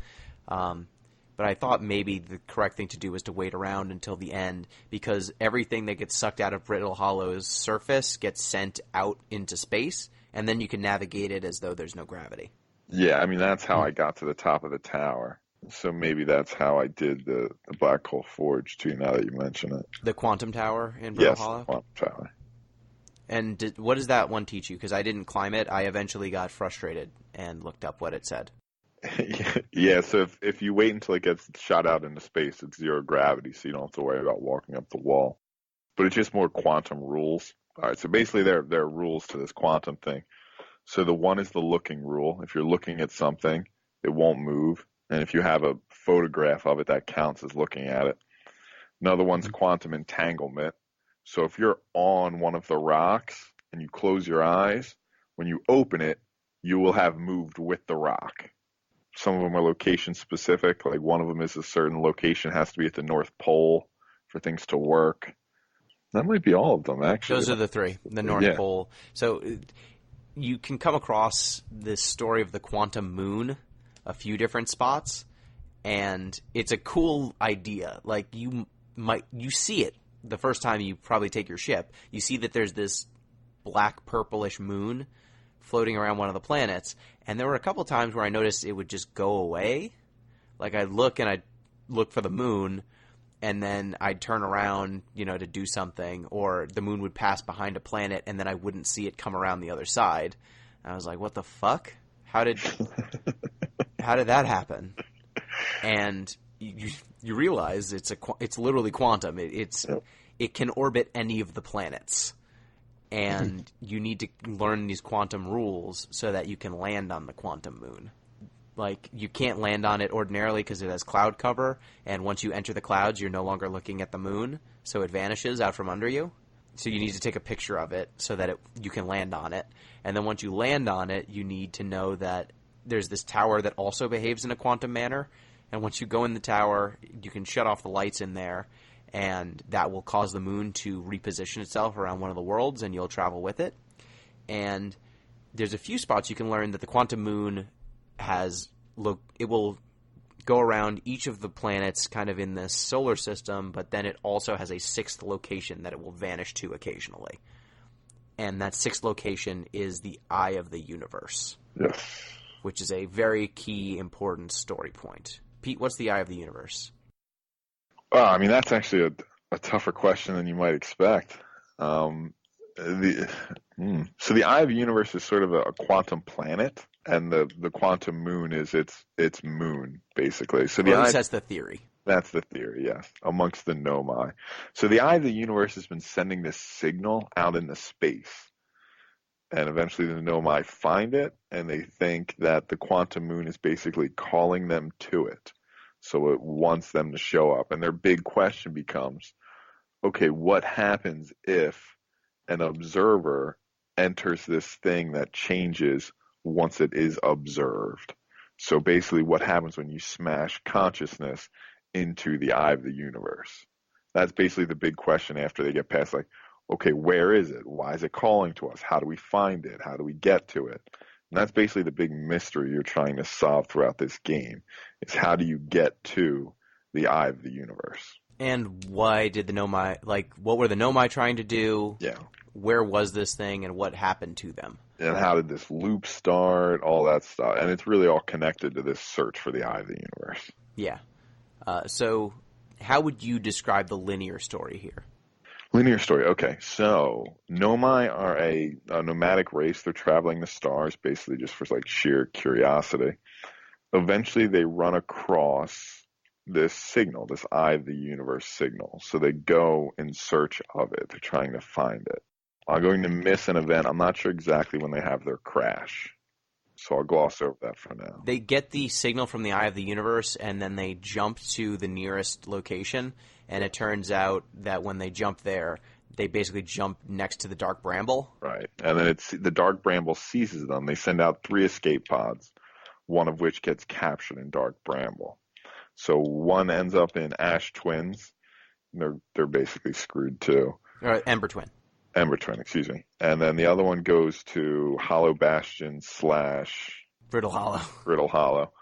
But I thought maybe the correct thing to do was to wait around until the end, because everything that gets sucked out of Brittle Hollow's surface gets sent out into space, and then you can navigate it as though there's no gravity. Yeah, I mean, that's how I got to the top of the tower. So maybe that's how I did the Black Hole Forge, too, now that you mention it. The Quantum Tower in Brittle Hollow? Yes, the Quantum Tower. And what does that one teach you? Because I didn't climb it. I eventually got frustrated and looked up what it said. Yeah, so if you wait until it gets shot out into space, it's 0 gravity, so you don't have to worry about walking up the wall. But it's just more quantum rules. All right, so basically there are rules to this quantum thing. So the one is the looking rule. If you're looking at something, it won't move. And if you have a photograph of it, that counts as looking at it. Another one's quantum entanglement. So if you're on one of the rocks and you close your eyes, when you open it, you will have moved with the rock. Some of them are location specific. Like, one of them is a certain location has to be at the North Pole for things to work. That might be all of them, actually. Those are the 3. The North Pole. So you can come across this story of the quantum moon a few different spots, and it's a cool idea. Like, you see it the first time you probably take your ship. You see that there's this black purplish moon floating around one of the planets, and there were a couple times where I noticed it would just go away. Like, I'd look for the moon, and then I'd turn around, to do something, or the moon would pass behind a planet, and then I wouldn't see it come around the other side. And I was like, what the fuck? How did that happen? And you realize it's literally quantum. It can orbit any of the planets. And you need to learn these quantum rules so that you can land on the quantum moon. Like, you can't land on it ordinarily because it has cloud cover, and once you enter the clouds, you're no longer looking at the moon, so it vanishes out from under you. So you need to take a picture of it so that you can land on it. And then once you land on it, you need to know that there's this tower that also behaves in a quantum manner, and once you go in the tower, you can shut off the lights in there, and that will cause the moon to reposition itself around one of the worlds, and you'll travel with it. And there's a few spots you can learn that the quantum moon it will go around each of the planets kind of in this solar system, but then it also has a 6th location that it will vanish to occasionally. And that 6th location is the eye of the universe. Yes. Which is a very key, important story point. Pete, what's the eye of the universe? Well, I mean, that's actually a tougher question than you might expect. So the eye of the universe is sort of a quantum planet, and the quantum moon is its moon, basically. So at least that's the theory. That's the theory, yes, amongst the Nomai. So the eye of the universe has been sending this signal out into space, and eventually the Nomai find it, and they think that the quantum moon is basically calling them to it. So it wants them to show up. And their big question becomes, okay, what happens if an observer enters this thing that changes once it is observed? So basically what happens when you smash consciousness into the eye of the universe? That's basically the big question after they get past, like, okay, where is it? Why is it calling to us? How do we find it? How do we get to it? And that's basically the big mystery you're trying to solve throughout this game, is how do you get to the eye of the universe? And why did the Nomai, like, what were the Nomai trying to do? Yeah. Where was this thing, and what happened to them? And how did this loop start? All that stuff. And it's really all connected to this search for the eye of the universe. Yeah. So how would you describe the linear story here? Linear story. Okay, so Nomai are a nomadic race. They're traveling the stars basically just for like sheer curiosity. Eventually they run across this signal, this eye of the universe signal. So they go in search of it. They're trying to find it. I'm going to miss an event. I'm not sure exactly when they have their crash. So I'll gloss over that for now. They get the signal from the eye of the universe, and then they jump to the nearest location. And it turns out that when they jump there, they basically jump next to the Dark Bramble. Right. And then the Dark Bramble seizes them. They send out 3 escape pods, one of which gets captured in Dark Bramble. So one ends up in Ash Twins. They're basically screwed too. Ember Twin. Ember Twin, excuse me. And then the other one goes to Hollow Bastion / Brittle Hollow. Brittle Hollow.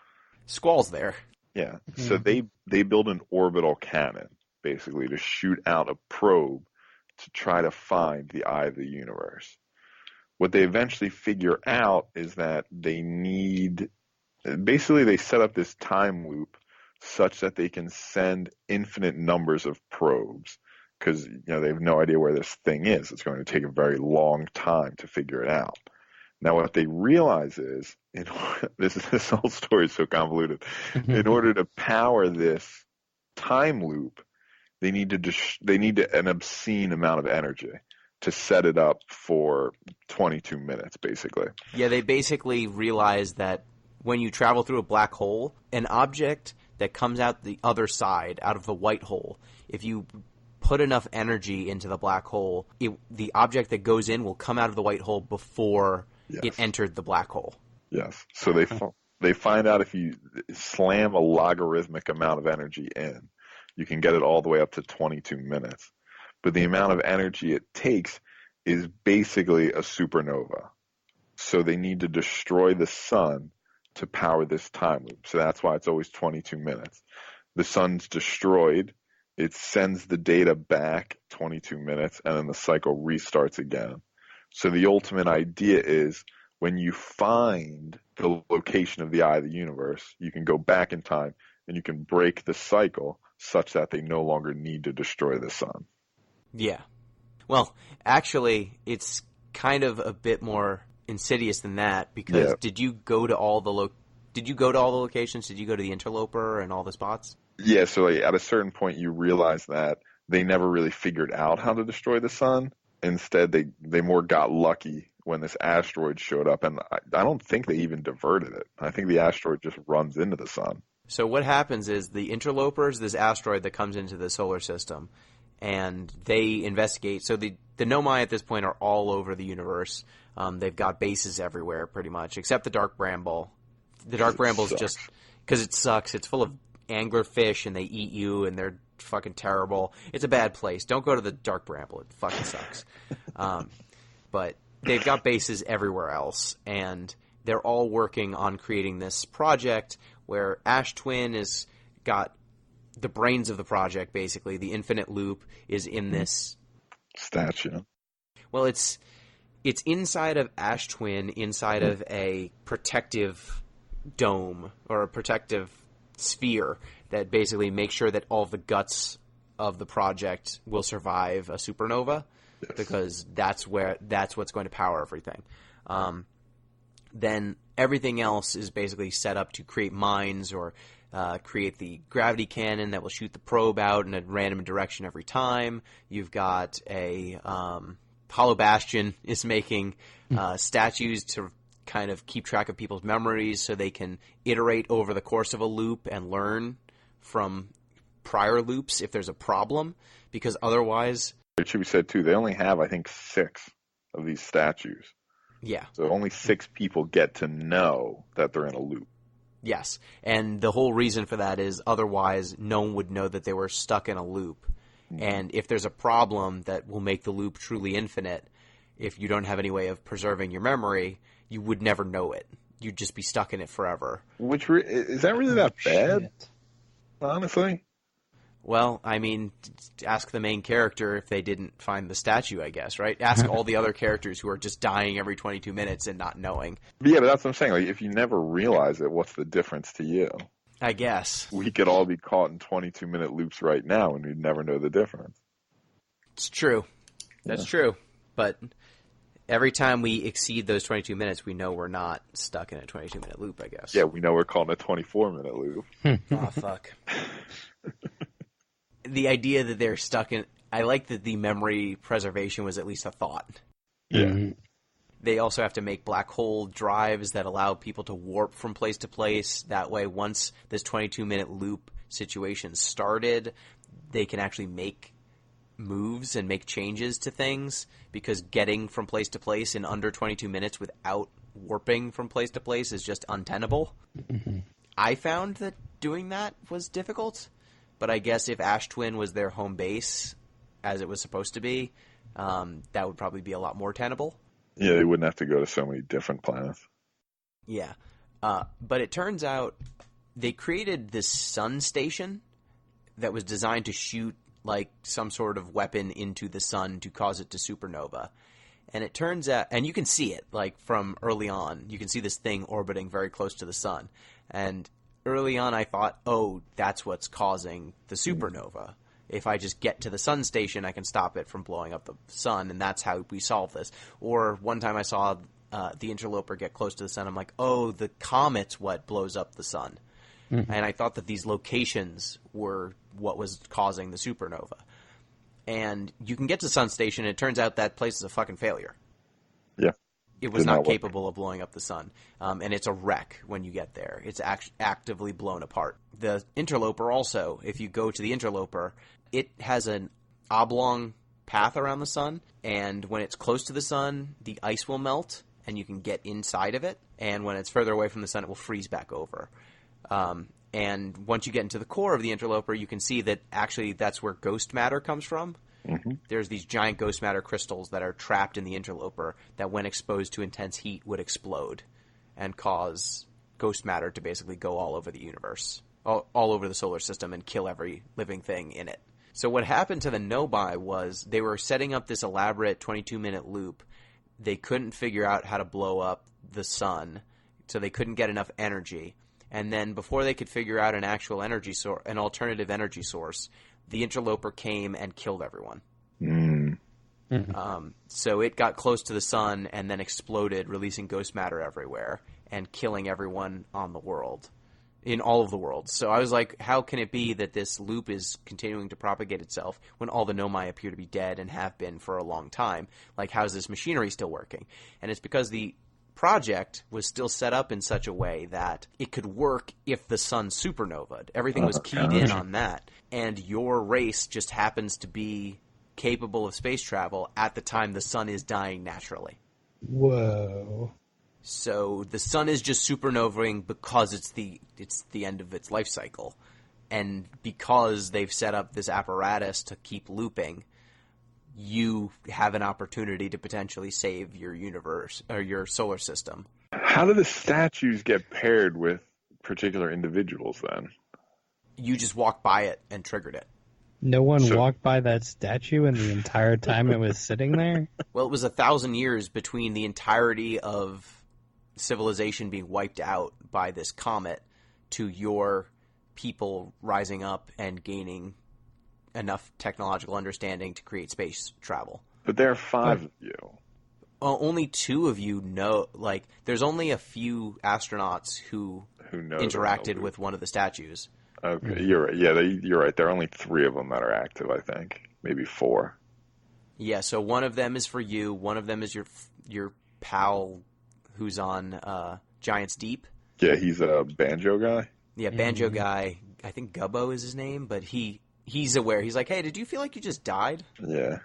Squall's there. Yeah. So they build an orbital cannon, basically, to shoot out a probe to try to find the eye of the universe. What they eventually figure out is that they set up this time loop such that they can send infinite numbers of probes, because they have no idea where this thing is. It's going to take a very long time to figure it out. Now, what they realize is, this whole story is so convoluted. In order to power this time loop, they need an obscene amount of energy to set it up for 22 minutes, basically. Yeah, they basically realize that when you travel through a black hole, an object that comes out the other side, out of the white hole, if you put enough energy into the black hole, the object that goes in will come out of the white hole before it entered the black hole. Yes. So they find out if you slam a logarithmic amount of energy in, you can get it all the way up to 22 minutes. But the amount of energy it takes is basically a supernova. So they need to destroy the sun to power this time loop. So that's why it's always 22 minutes. The sun's destroyed. It sends the data back 22 minutes, and then the cycle restarts again. So the ultimate idea is, when you find the location of the eye of the universe, you can go back in time and you can break the cycle such that they no longer need to destroy the sun. Yeah. Well, actually, it's kind of a bit more insidious than that, because did you go to all the locations? Did you go to the Interloper and all the spots? Yeah, so at a certain point you realize that they never really figured out how to destroy the sun. Instead, they more got lucky when this asteroid showed up, and I don't think they even diverted it. I think the asteroid just runs into the sun. So what happens is the Interlopers, this asteroid that comes into the solar system, and they investigate. So the Nomai at this point are all over the universe. They've got bases everywhere, pretty much, except the Dark Bramble. The Dark Bramble's just because it sucks. It's full of anglerfish, and they eat you, and they're fucking terrible. It's a bad place. Don't go to the Dark Bramble. It fucking sucks. But they've got bases everywhere else, and they're all working on creating this project where Ash Twin has got the brains of the project, basically. The infinite loop is in this statue. Well, it's inside of Ash Twin, inside of a protective dome or a protective sphere that basically makes sure that all the guts of the project will survive a supernova, because that's what's going to power everything. Then everything else is basically set up to create mines or create the gravity cannon that will shoot the probe out in a random direction every time. You've got a Hollow Bastion is making statues to kind of keep track of people's memories so they can iterate over the course of a loop and learn from prior loops if there's a problem, because otherwise... It should be said, too, they only have, I think, 6 of these statues. Yeah. So only 6 people get to know that they're in a loop. Yes, and the whole reason for that is otherwise no one would know that they were stuck in a loop. And if there's a problem that will make the loop truly infinite, if you don't have any way of preserving your memory, you would never know it. You'd just be stuck in it forever. Is that really that bad? Shit. Honestly? Well, I mean, ask the main character if they didn't find the statue, I guess, right? Ask all the other characters who are just dying every 22 minutes and not knowing. Yeah, but that's what I'm saying. Like, if you never realize it, what's the difference to you? I guess. We could all be caught in 22-minute loops right now, and we'd never know the difference. It's true. That's true. But every time we exceed those 22 minutes, we know we're not stuck in a 22-minute loop, I guess. Yeah, we know we're caught in a 24-minute loop. Oh, fuck. The idea that they're stuck in... I like that the memory preservation was at least a thought. Yeah. Mm-hmm. They also have to make black hole drives that allow people to warp from place to place. That way, once this 22-minute loop situation started, they can actually make moves and make changes to things, because getting from place to place in under 22 minutes without warping from place to place is just untenable. Mm-hmm. I found that doing that was difficult, but I guess if Ash Twin was their home base, as it was supposed to be, that would probably be a lot more tenable. Yeah, they wouldn't have to go to so many different planets. Yeah. But it turns out they created this sun station that was designed to shoot like some sort of weapon into the sun to cause it to supernova. And it turns out, and you can see it like from early on, you can see this thing orbiting very close to the sun. And early on I thought, oh, that's what's causing the supernova. If I just get to the sun station, I can stop it from blowing up the sun, and that's how we solve this. Or one time I saw the interloper get close to the sun. I'm like, oh, the comet's what blows up the sun. Mm-hmm. And I thought that these locations were what was causing the supernova. And you can get to the sun station, and it turns out that place is a fucking failure. Yeah. It was not capable of blowing up the sun. And it's a wreck when you get there. It's actively blown apart. The interloper also, if you go to the interloper, it has an oblong path around the sun, and when it's close to the sun, the ice will melt, and you can get inside of it, and when it's further away from the sun, it will freeze back over. And once you get into the core of the interloper, you can see that actually that's where ghost matter comes from. Mm-hmm. There's these giant ghost matter crystals that are trapped in the interloper that, when exposed to intense heat, would explode and cause ghost matter to basically go all over the universe, all over the solar system, and kill every living thing in it. So what happened to the Nobai was they were setting up this elaborate 22-minute loop. They couldn't figure out how to blow up the sun, so they couldn't get enough energy. And then before they could figure out an actual energy source, an alternative energy source, the interloper came and killed everyone. Mm. So it got close to the sun and then exploded, releasing ghost matter everywhere and killing everyone on the world, in all of the worlds. So I was like, how can it be that this loop is continuing to propagate itself when all the Nomai appear to be dead and have been for a long time? Like, how's this machinery still working? And it's because the project was still set up in such a way that it could work if the sun supernovaed. Everything was keyed in on that. And your race just happens to be capable of space travel at the time the sun is dying naturally. Whoa. So the sun is just supernovaing because it's the end of its life cycle. And because they've set up this apparatus to keep looping, you have an opportunity to potentially save your universe or your solar system. How do the statues get paired with particular individuals then? You just walked by it and triggered it. No one walked by that statue in the entire time it was sitting there? Well, it was 1,000 years between the entirety of civilization being wiped out by this comet to your people rising up and gaining enough technological understanding to create space travel. But there are 5 of you. Only 2 of you know. Like, there's only a few astronauts who interacted with one of the statues. Okay, you're right. Yeah, you're right. There are only 3 of them that are active, I think. Maybe 4. Yeah, so one of them is for you. One of them is your pal who's on Giants Deep. Yeah, he's a banjo guy. Yeah, banjo guy. I think Gubbo is his name, but he's aware. He's like, hey, did you feel like you just died? Yeah.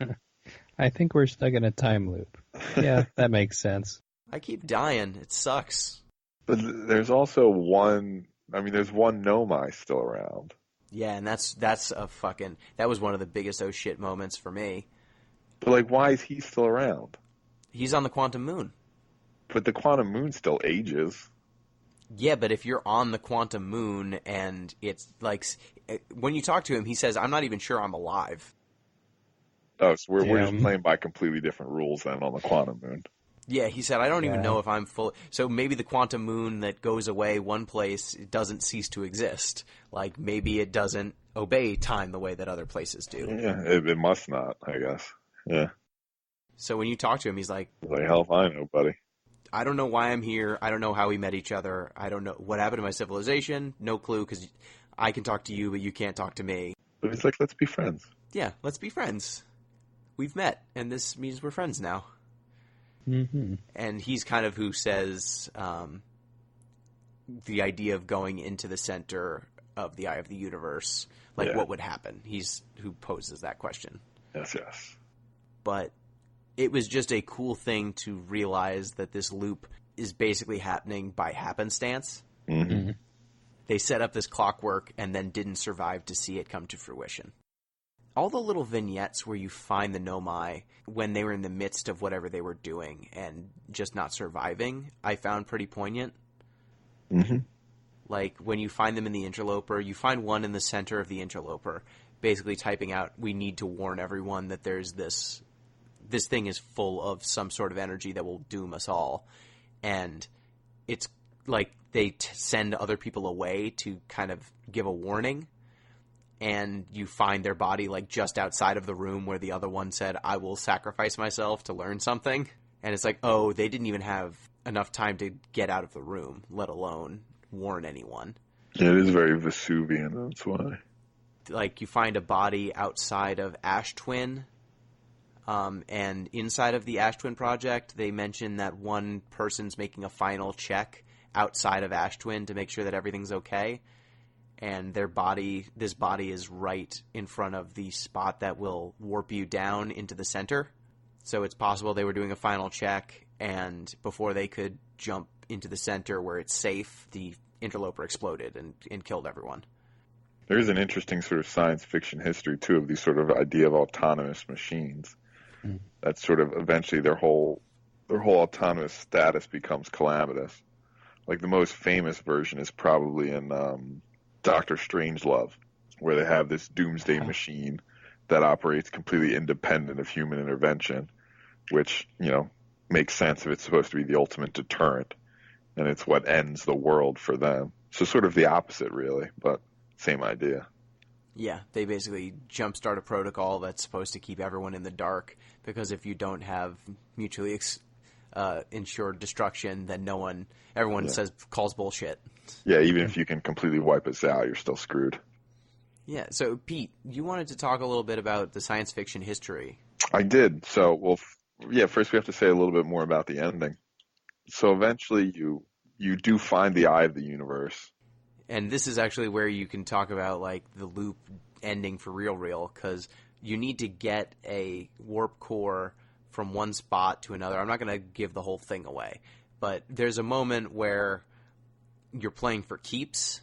I think we're stuck in a time loop. Yeah, that makes sense. I keep dying. It sucks. But there's also one. I mean, there's one Nomai still around. Yeah, and that's a fucking. That was one of the biggest oh shit moments for me. But like, why is he still around? He's on the Quantum Moon. But the Quantum Moon still ages. Yeah, but if you're on the Quantum Moon and it's like when you talk to him, he says, "I'm not even sure I'm alive." Oh, so we're just playing by completely different rules then on the Quantum Moon. Yeah, he said, I don't even know if I'm full. So maybe the Quantum Moon that goes away one place doesn't cease to exist. Like maybe it doesn't obey time the way that other places do. Yeah, it must not, I guess. Yeah. So when you talk to him, he's like, hell if I know, buddy. I don't know why I'm here. I don't know how we met each other. I don't know what happened to my civilization. No clue, because I can talk to you, but you can't talk to me. But he's like, let's be friends. Yeah, let's be friends. We've met, and this means we're friends now. Mm-hmm. And he's kind of who says the idea of going into the center of the eye of the universe, like what would happen. He's who poses that question. Yes, yes. But it was just a cool thing to realize that this loop is basically happening by happenstance. Mm-hmm. Mm-hmm. They set up this clockwork and then didn't survive to see it come to fruition. All the little vignettes where you find the Nomai when they were in the midst of whatever they were doing and just not surviving, I found pretty poignant. Mm-hmm. Like when you find them in the interloper, you find one in the center of the interloper, basically typing out, we need to warn everyone that there's this thing is full of some sort of energy that will doom us all. And it's like they send other people away to kind of give a warning. And you find their body like just outside of the room where the other one said, I will sacrifice myself to learn something. And it's like, oh, they didn't even have enough time to get out of the room, let alone warn anyone. Yeah, it is very Vesuvian, that's why. Like you find a body outside of Ash Twin. And inside of the Ash Twin project, they mention that one person's making a final check outside of Ash Twin to make sure that everything's okay. And this body is right in front of the spot that will warp you down into the center. So it's possible they were doing a final check, and before they could jump into the center where it's safe, the interloper exploded and killed everyone. There is an interesting sort of science fiction history, too, of these sort of idea of autonomous machines. Mm. That sort of eventually their whole autonomous status becomes calamitous. Like the most famous version is probably in Dr. Strangelove, where they have this doomsday machine that operates completely independent of human intervention, which, makes sense if it's supposed to be the ultimate deterrent, and it's what ends the world for them. So sort of the opposite, really, but same idea. Yeah, they basically jumpstart a protocol that's supposed to keep everyone in the dark, because if you don't have mutually ensured destruction, then everyone calls bullshit. Yeah, even if you can completely wipe us out, you're still screwed. Yeah, so Pete, you wanted to talk a little bit about the science fiction history. I did. So, first we have to say a little bit more about the ending. So eventually you do find the eye of the universe. And this is actually where you can talk about like the loop ending for real, because you need to get a warp core from one spot to another. I'm not going to give the whole thing away, but there's a moment where you're playing for keeps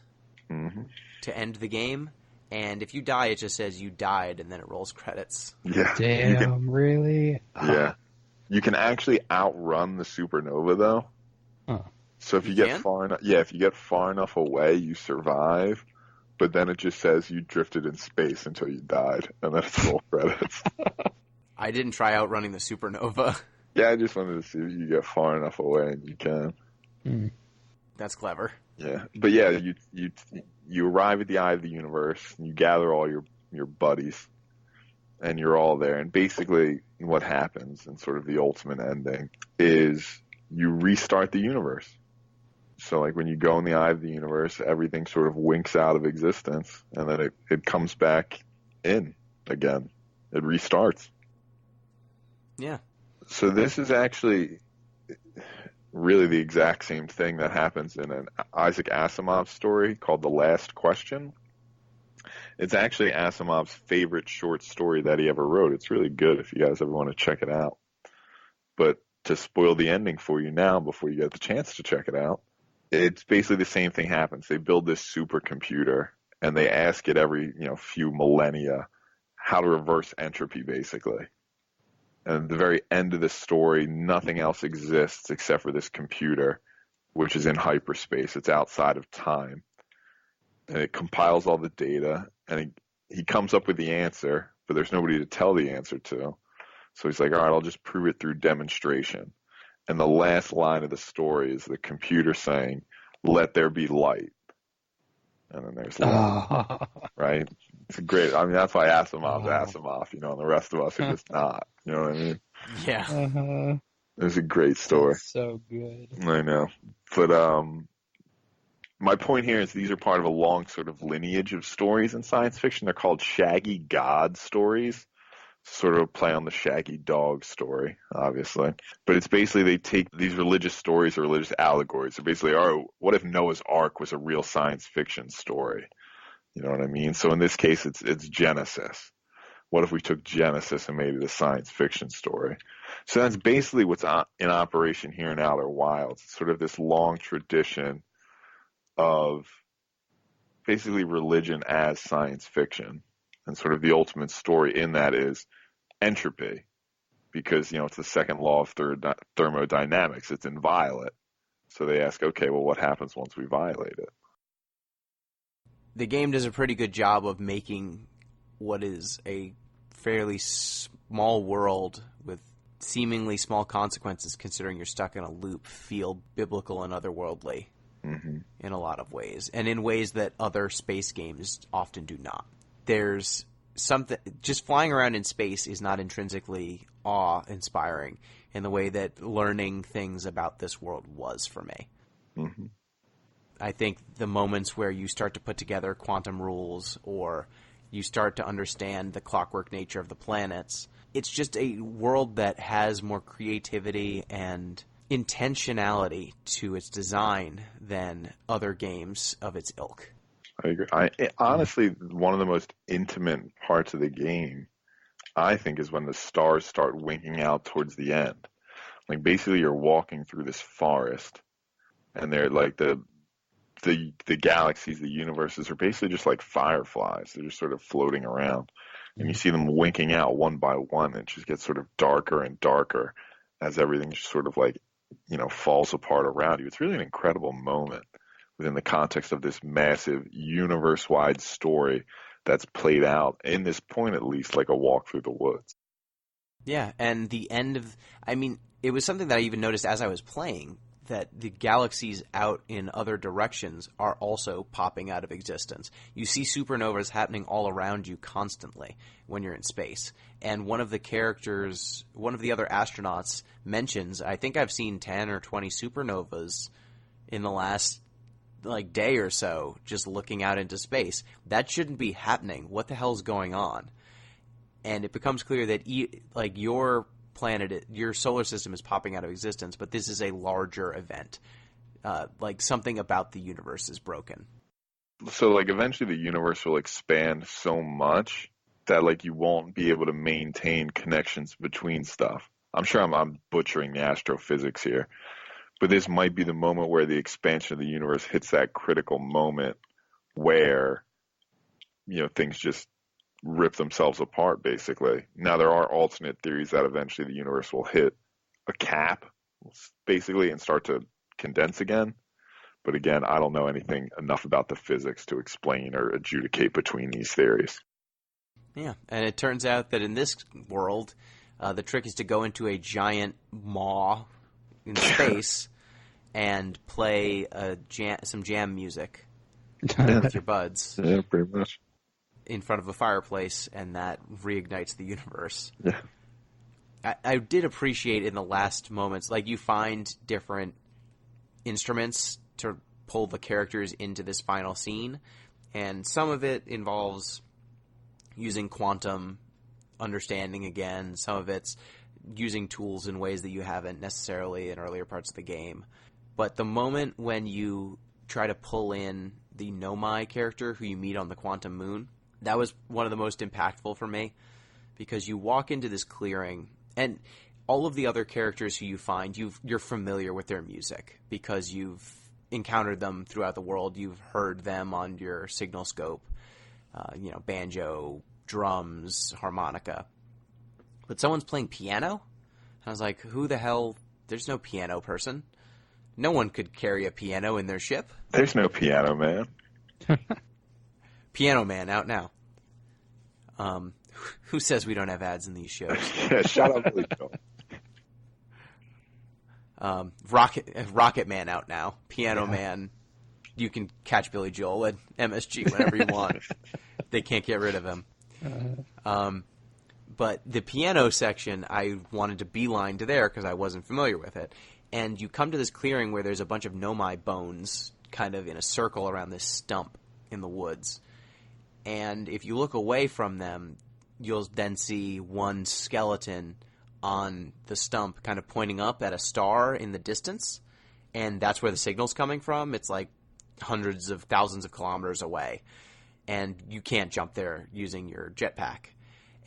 to end the game, and if you die, it just says you died, and then it rolls credits. Yeah. Damn, really? Yeah. You can actually outrun the supernova, though. Huh. So if you get far enough away, you survive, but then it just says you drifted in space until you died, and then it's roll credits. I didn't try outrunning the supernova. Yeah, I just wanted to see if you get far enough away, and you can. Mm. That's clever. Yeah, but yeah, you arrive at the eye of the universe, and you gather all your buddies, and you're all there. And basically, what happens, and sort of the ultimate ending, is you restart the universe. So, like when you go in the eye of the universe, everything sort of winks out of existence, and then it comes back in again. It restarts. Yeah. So this is actually really the exact same thing that happens in an Isaac Asimov story called The Last Question. It's actually Asimov's favorite short story that he ever wrote. It's really good if you guys ever want to check it out. But to spoil the ending for you now before you get the chance to check it out, it's basically the same thing happens. They build this supercomputer and they ask it every, few millennia how to reverse entropy, basically. And at the very end of the story, nothing else exists except for this computer, which is in hyperspace. It's outside of time. And it compiles all the data, and he comes up with the answer, but there's nobody to tell the answer to. So he's like, all right, I'll just prove it through demonstration. And the last line of the story is the computer saying, let there be light. And then there's light, right? It's great. I mean, that's why Asimov's Asimov, and the rest of us are just not. You know what I mean? Yeah. It was a great story. That's so good. I know. But my point here is these are part of a long sort of lineage of stories in science fiction. They're called Shaggy God stories. Sort of a play on the Shaggy Dog story, obviously. But it's basically they take these religious stories or religious allegories. They're basically, what if Noah's Ark was a real science fiction story? You know what I mean? So in this case, it's Genesis. What if we took Genesis and made it a science fiction story? So that's basically what's in operation here in Outer Wilds. It's sort of this long tradition of basically religion as science fiction. And sort of the ultimate story in that is entropy, because, it's the second law of thermodynamics. It's inviolate. So they ask, okay, well, what happens once we violate it? The game does a pretty good job of making what is a fairly small world with seemingly small consequences, considering you're stuck in a loop, feel biblical and otherworldly in a lot of ways, and in ways that other space games often do not. There's something, just flying around in space is not intrinsically awe-inspiring in the way that learning things about this world was for me. Mm-hmm. I think the moments where you start to put together quantum rules or you start to understand the clockwork nature of the planets, it's just a world that has more creativity and intentionality to its design than other games of its ilk. I agree. Honestly, one of the most intimate parts of the game, I think, is when the stars start winking out towards the end. Like, basically, you're walking through this forest, and they're like the galaxies, the universes are basically just like fireflies. They're just sort of floating around, and you see them winking out one by one, and it just gets sort of darker and darker as everything just sort of like, falls apart around you. It's really an incredible moment within the context of this massive universe-wide story that's played out, in this point at least, like a walk through the woods. Yeah, and the end of... I mean, it was something that I even noticed as I was playing, that the galaxies out in other directions are also popping out of existence. You see supernovas happening all around you constantly when you're in space. And one of the other astronauts mentions, I think I've seen 10 or 20 supernovas in the last day or so, just looking out into space. That shouldn't be happening. What the hell's going on? And it becomes clear that your planet, your solar system is popping out of existence, but this is a larger event. Something about the universe is broken. So eventually the universe will expand so much that you won't be able to maintain connections between stuff. I'm sure I'm butchering the astrophysics here. But this might be the moment where the expansion of the universe hits that critical moment where, things just rip themselves apart, basically. Now, there are alternate theories that eventually the universe will hit a cap, basically, and start to condense again. But again, I don't know anything enough about the physics to explain or adjudicate between these theories. Yeah, and it turns out that in this world, the trick is to go into a giant maw in space and play some jam music with your buds. Yeah, pretty much. In front of a fireplace, and that reignites the universe. Yeah. I did appreciate in the last moments, you find different instruments to pull the characters into this final scene, and some of it involves using quantum understanding again. Some of it's using tools in ways that you haven't necessarily in earlier parts of the game. But the moment when you try to pull in the Nomai character who you meet on the Quantum Moon, that was one of the most impactful for me, because you walk into this clearing, and all of the other characters who you find, you're familiar with their music because you've encountered them throughout the world. You've heard them on your signal scope. Banjo, drums, harmonica. But someone's playing piano? I was like, who the hell? There's no piano person. No one could carry a piano in their ship. There's no Piano Man. Piano Man out now. Who says we don't have ads in these shows? Yeah, shut up, Billy Joel. Rocket Man out now. Piano Man. You can catch Billy Joel at MSG whenever you want. They can't get rid of him. But the piano section, I wanted to beeline to there because I wasn't familiar with it. And you come to this clearing where there's a bunch of Nomai bones kind of in a circle around this stump in the woods. And if you look away from them, you'll then see one skeleton on the stump kind of pointing up at a star in the distance. And that's where the signal's coming from. It's like hundreds of thousands of kilometers away. And you can't jump there using your jetpack.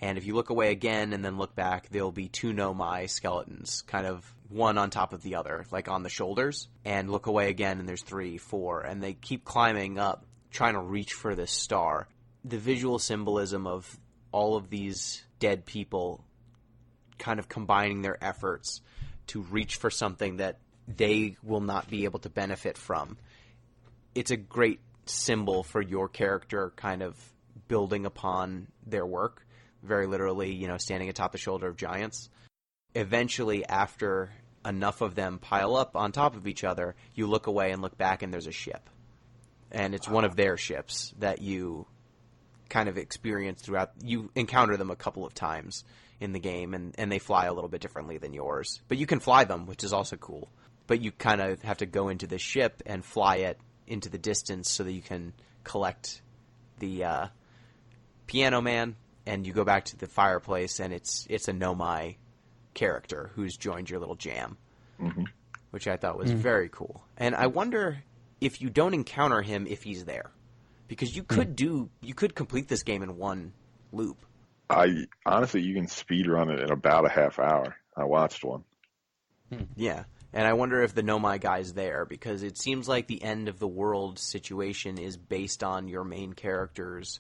And if you look away again and then look back, there'll be two Nomai skeletons, kind of one on top of the other, like on the shoulders. And look away again and there's 3, 4. And they keep climbing up, trying to reach for this star. The visual symbolism of all of these dead people kind of combining their efforts to reach for something that they will not be able to benefit from. It's a great symbol for your character kind of building upon their work. Very literally, standing atop the shoulder of giants. Eventually, after enough of them pile up on top of each other, you look away and look back and there's a ship. And it's one of their ships that you kind of experience throughout. You encounter them a couple of times in the game, and they fly a little bit differently than yours. But you can fly them, which is also cool. But you kind of have to go into the ship and fly it into the distance so that you can collect the Piano Man. And you go back to the fireplace, and it's a Nomai character who's joined your little jam, which I thought was very cool. And I wonder if you don't encounter him, if he's there, because you could complete this game in one loop. Honestly, you can speed run it in about a half hour. I watched one. Yeah, and I wonder if the Nomai guy's there, because it seems like the end of the world situation is based on your main character's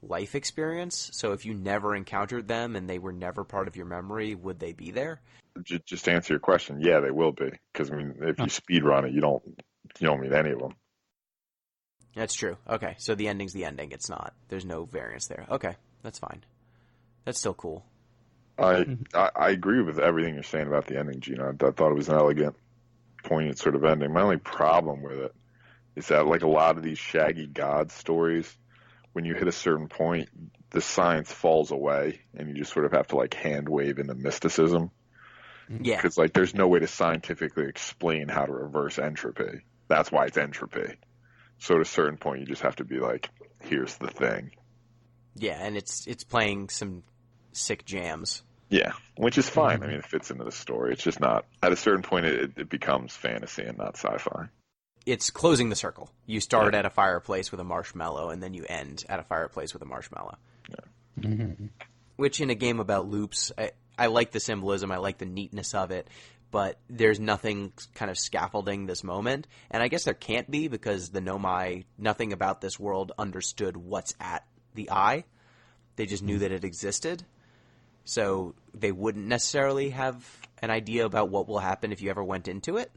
life experience. So if you never encountered them and they were never part of your memory, would they be there? Just to answer your question, yeah, they will be. Because if you speed run it, you don't meet any of them. That's true. Okay, so the ending's the ending. It's not. There's no variance there. Okay, that's fine. That's still cool. I agree with everything you're saying about the ending, Gino. I thought it was an elegant, poignant sort of ending. My only problem with it is that, like a lot of these Shaggy God stories, when you hit a certain point, the science falls away, and you just sort of have to hand wave into mysticism. Yeah. Because there's no way to scientifically explain how to reverse entropy. That's why it's entropy. So at a certain point, you just have to be like, here's the thing. Yeah, and it's playing some sick jams. Yeah, which is fine. I mean, it fits into the story. It's just not, at a certain point, it becomes fantasy and not sci-fi. It's closing the circle. You start at a fireplace with a marshmallow, and then you end at a fireplace with a marshmallow. Yeah. Which, in a game about loops, I like the symbolism, I like the neatness of it, but there's nothing kind of scaffolding this moment. And I guess there can't be, because the Nomai, nothing about this world understood what's at the eye. They just knew that it existed. So they wouldn't necessarily have an idea about what will happen if you ever went into it.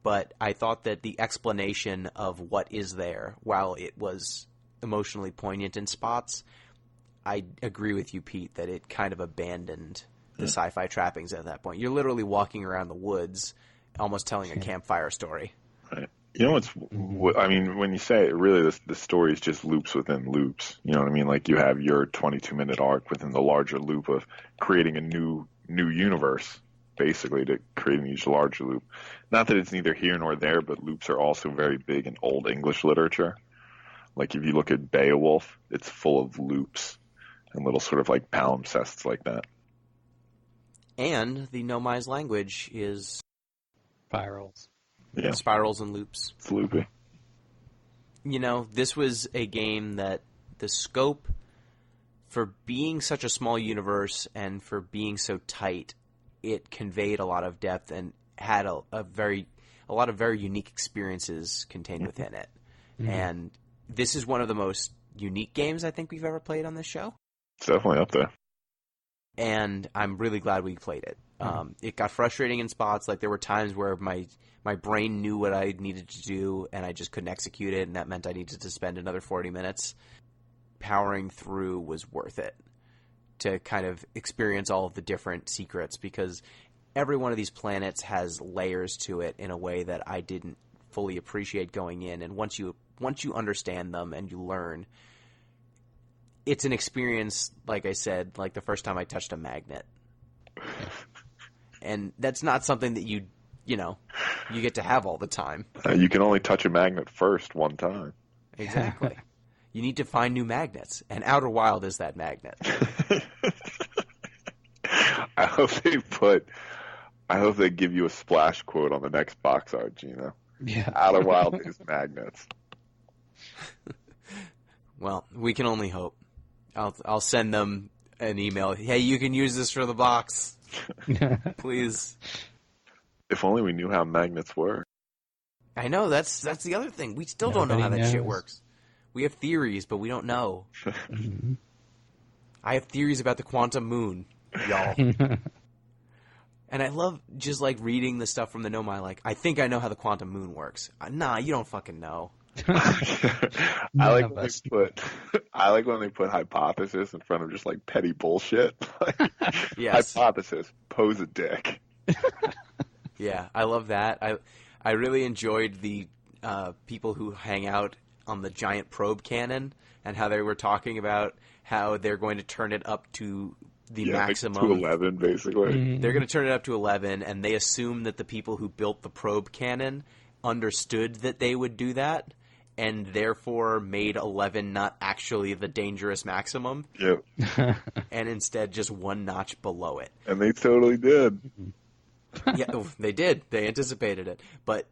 But I thought that the explanation of what is there, while it was emotionally poignant in spots, I agree with you, Pete, that it kind of abandoned the sci-fi trappings at that point. You're literally walking around the woods, almost telling a campfire story. Right. You know I mean, when you say it, really, the story is just loops within loops. You know what I mean? Like, you have your 22-minute arc within the larger loop of creating a new universe, basically, to creating each larger loop. Not that it's neither here nor there, but loops are also very big in Old English literature. Like, if you look at Beowulf, it's full of loops and little sort of palimpsests like that. And the Nomai's language is Spirals. Yeah. Spirals and loops. It's loopy. This was a game that the scope, for being such a small universe and for being so tight, it conveyed a lot of depth and had a a lot of very unique experiences contained within it. And this is one of the most unique games I think we've ever played on this show. It's definitely up there. And I'm really glad we played it. It got frustrating in spots. Like, there were times where my brain knew what I needed to do, and I just couldn't execute it, and that meant I needed to spend another 40 minutes. Powering through was worth it to kind of experience all of the different secrets, because every one of these planets has layers to it in a way that I didn't fully appreciate going in. And once you understand them and you learn, it's an experience, like I said, like the first time I touched a magnet. And that's not something that you get to have all the time. You can only touch a magnet first one time. Exactly. You need to find new magnets, and Outer Wild is that magnet. I hope they give you a splash quote on the next box art, Gino. Yeah. Outer Wild is magnets. Well, we can only hope. I'll send them an email. Hey, you can use this for the box, please. If only we knew how magnets work. I know, that's the other thing. We still don't know how that shit works. We have theories, but we don't know. I have theories about the quantum moon, y'all. And I love just, like, reading the stuff from the Nomai, like, I think I know how the quantum moon works. Nah, you don't fucking know. I like when they put hypothesis in front of just, like, petty bullshit. Yes. Hypothesis, pose a dick. Yeah, I love that. I really enjoyed the people who hang out on the giant probe cannon, and how they were talking about how they're going to turn it up to the maximum. To 11, basically. They're going to turn it up to 11, and they assume that the people who built the probe cannon understood that they would do that, and therefore made 11 not actually the dangerous maximum. Yep. And instead just one notch below it. And they totally did. Yeah, they did. They anticipated it. But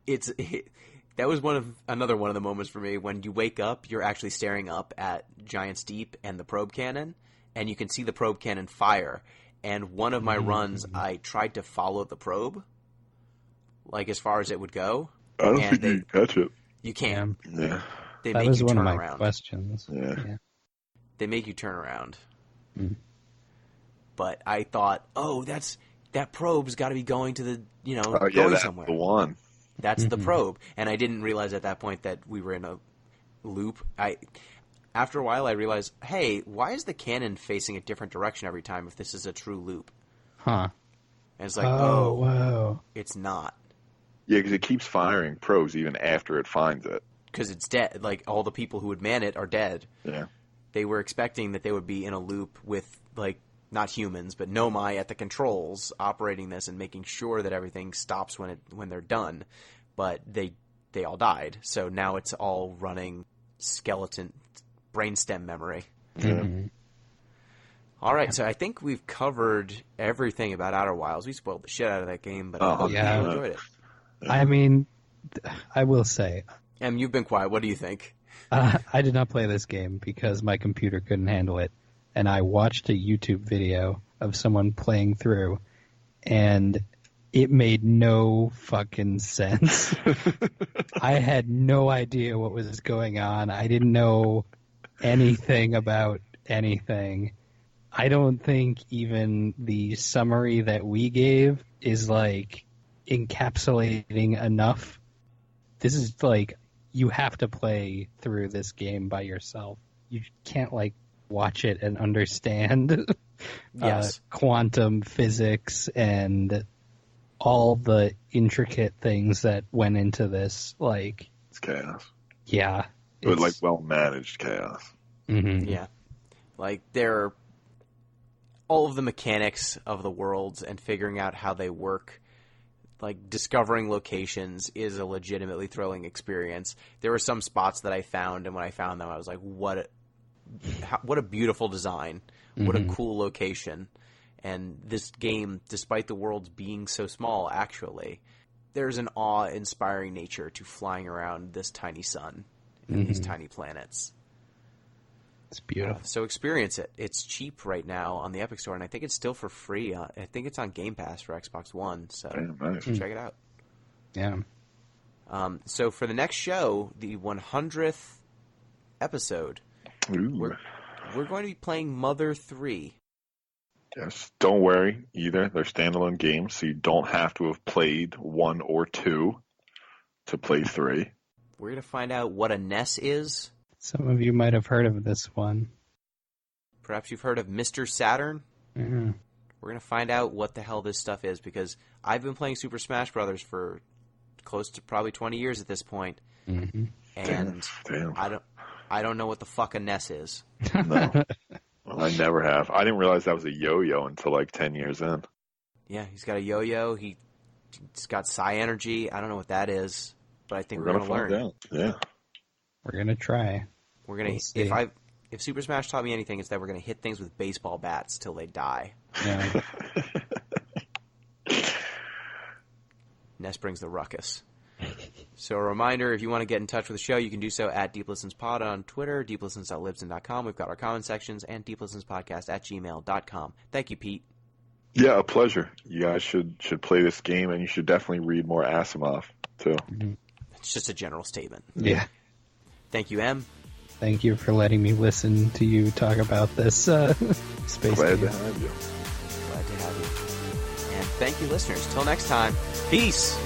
that was another one of the moments for me when you wake up, you're actually staring up at Giant's Deep and the probe cannon, and you can see the probe cannon fire. And one of my runs, I tried to follow the probe, like as far as it would go. I don't think you can catch it. You can't. Yeah. They that make was you one turn of my around. questions. Yeah. They make you turn around. But I thought, that probe's got to be going to the, going somewhere. The one. That's the probe. And I didn't realize at that point that we were in a loop. After a while, I realized, hey, why is the cannon facing a different direction every time if this is a true loop? Huh. And it's like, wow. It's not. Yeah, because it keeps firing probes even after it finds it. Because it's dead. Like, all the people who would man it are dead. Yeah. They were expecting that they would be in a loop with, like, not humans, but Nomai at the controls operating this and making sure that everything stops when they're done. But they all died. So now it's all running skeleton brainstem memory. Mm-hmm. All right, so I think we've covered everything about Outer Wilds. We spoiled the shit out of that game, but I hope you enjoyed it. I mean, I will say, You've been quiet. What do you think? I did not play this game because my computer couldn't handle it. And I watched a YouTube video of someone playing through, and it made no fucking sense. I had no idea what was going on. I didn't know anything about anything. I don't think even the summary that we gave is, like, encapsulating enough. This is, like, you have to play through this game by yourself. You can't, like, watch it and understand Yes. Quantum physics and all the intricate things that went into this. Like, It's chaos. yeah. But, like, well-managed chaos. Mm-hmm. Yeah. Like, they're all of the mechanics of the worlds and figuring out how they work. Like, discovering locations is a legitimately thrilling experience. There were some spots that I found, and when I found them, I was like, what a beautiful design. What a cool location. And this game, despite the worlds being so small, actually, there's an awe-inspiring nature to flying around this tiny sun and these tiny planets. It's beautiful. So experience it. It's cheap right now on the Epic Store, and I think it's still for free. I think it's on Game Pass for Xbox One, so Damn, nice. check it out. Yeah. So for the next show, the 100th episode, we're going to be playing Mother 3. Yes, don't worry either. They're standalone games, so you don't have to have played 1 or 2 to play 3. We're going to find out what a NES is. Some of you might have heard of this one. Perhaps you've heard of Mr. Saturn. Mm-hmm. We're going to find out what the hell this stuff is, because I've been playing Super Smash Brothers for close to probably 20 years at this point, Mm-hmm. and Damn. I don't know what the fuck a NES is. No. Well, I never have. I didn't realize that was a yo-yo until like 10 years in. Yeah, he's got a yo-yo. He's got Psy Energy. I don't know what that is, but I think we're going to learn. Out. Yeah. We're going to try. We're going to if Super Smash taught me anything, it's that we're going to hit things with baseball bats till they die. Yeah. NES brings the ruckus. So a reminder, if you want to get in touch with the show, you can do so at DeepListensPod on Twitter, deeplistens.libsyn.com. We've got our comment sections, and deeplistenspodcast@gmail.com. Thank you, Pete. Yeah, a pleasure. You guys should play this game, and you should definitely read more Asimov, too. Mm-hmm. It's just a general statement. Yeah. Thank you, Em. Thank you for letting me listen to you talk about this space Glad game. to have you. Glad to have you. And thank you, listeners. Till next time, peace.